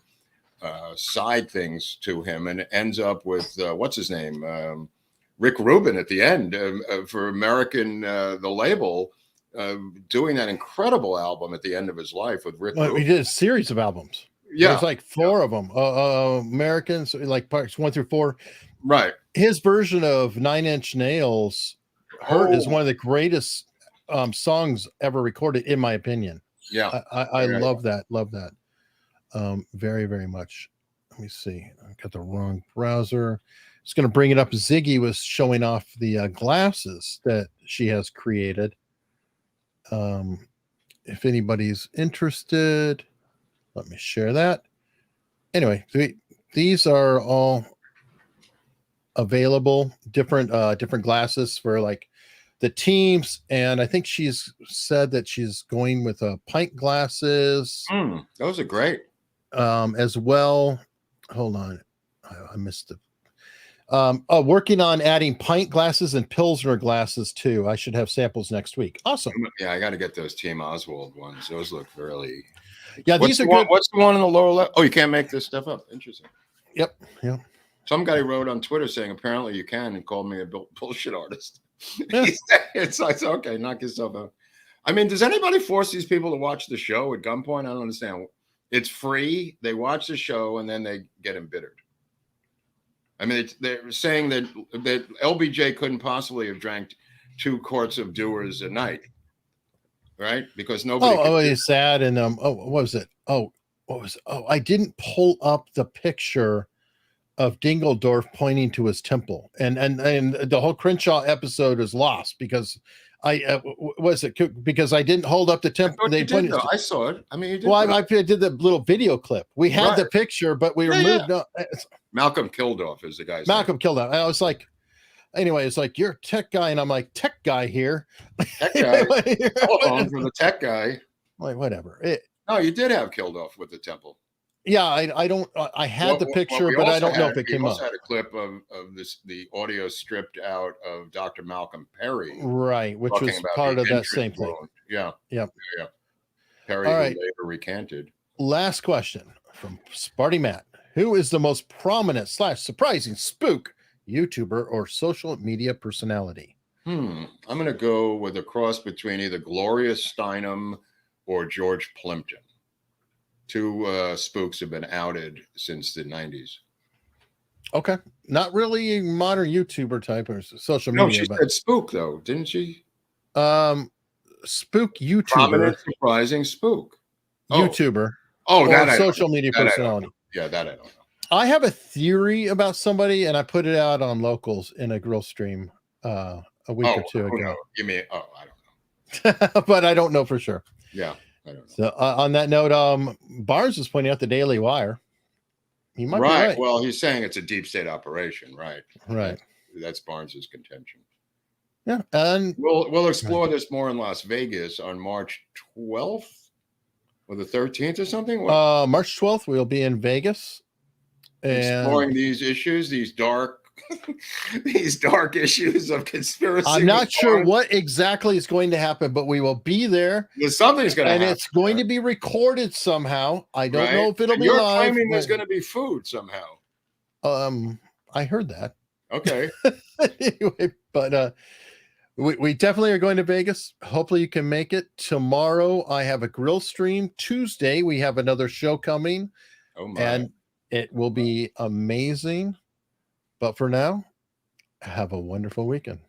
side things to him, and it ends up with what's his name, Rick Rubin at the end for American, the label, doing that incredible album at the end of his life with Rick. Well, he did a series of albums. Yeah, there's like 4 of them. Americans, like parts 1 through 4. Right. His version of 9 Inch Nails, "Hurt," is one of the greatest songs ever recorded, in my opinion. Yeah, I love that. Love that. Very, very much. Let me see. I got the wrong browser. Just going to bring it up. Ziggy was showing off the glasses that she has created. If anybody's interested, let me share that. Anyway, these are all available, different glasses for like the teams, and I think she's said that she's going with pint glasses. Those are great. As well. Hold on, I missed it. Working on adding pint glasses and Pilsner glasses too. I should have samples next week. Awesome. Yeah, I got to get those Team Oswald ones. Those look really. Yeah, these are good. What's the one on the lower left? Oh, you can't make this stuff up. Interesting. Yep. Some guy wrote on Twitter saying apparently you can, and called me a bullshit artist. Yeah. It's okay, knock yourself out. I mean, does anybody force these people to watch the show at gunpoint? I don't understand. It's free. They watch the show and then they get embittered. I mean, they're saying that LBJ couldn't possibly have drank 2 quarts of Dewar's a night, right? Because nobody. He's sad. And what was it? I didn't pull up the picture of Dingledorf pointing to his temple, and the whole Crenshaw episode is lost because because I didn't hold up the temple. I saw it. I mean, you did. Well, I did the little video clip. We had the picture, but we removed. No, Malcolm Kildoff is the guy's Malcolm Kildoff. I was like, anyway, it's like, you're a tech guy, and I'm like, tech guy here. Tech guy. Hold on for the tech guy. Like, whatever. No, you did have Kildoff with the temple. Yeah, I don't. I had the picture, but I don't know if it came up. We also had a clip of the audio stripped out of Dr. Malcolm Perry, right, which was part of that same thing. Yeah. Perry, All who right. later recanted. Last question from Sparty Matt. Who is the most prominent / surprising spook YouTuber or social media personality? I'm going to go with a cross between either Gloria Steinem or George Plimpton. Two spooks have been outed since the 90s. Okay. Not really a modern YouTuber type or social No, media, she said spook, though, didn't she? Spook YouTuber. Prominent, surprising spook. YouTuber. Oh, or that I social don't know. media That I don't personality. know. Yeah, that I don't know. I have a theory about somebody, and I put it out on Locals in a grill stream a week or two who ago. knows? Give me. I don't know. But I don't know for sure. Yeah, I don't know. So on that note, Barnes is pointing out the Daily Wire. He might be right. Well, he's saying it's a deep state operation, right? Right. That's Barnes's contention. Yeah, and We'll explore this more in Las Vegas on March 12th or the 13th or something. March 12th, we'll be in Vegas. Exploring these issues, these dark issues of conspiracy. I'm not sure what exactly is going to happen, but we will be there. Something's going to happen. And it's going to be recorded somehow. I don't know if it'll be You're live. claiming there's going to be food somehow. I heard that. Okay. Anyway, but we definitely are going to Vegas. Hopefully you can make it. Tomorrow I have a grill stream. Tuesday we have another show coming. Oh my. And it will be amazing. But for now, have a wonderful weekend.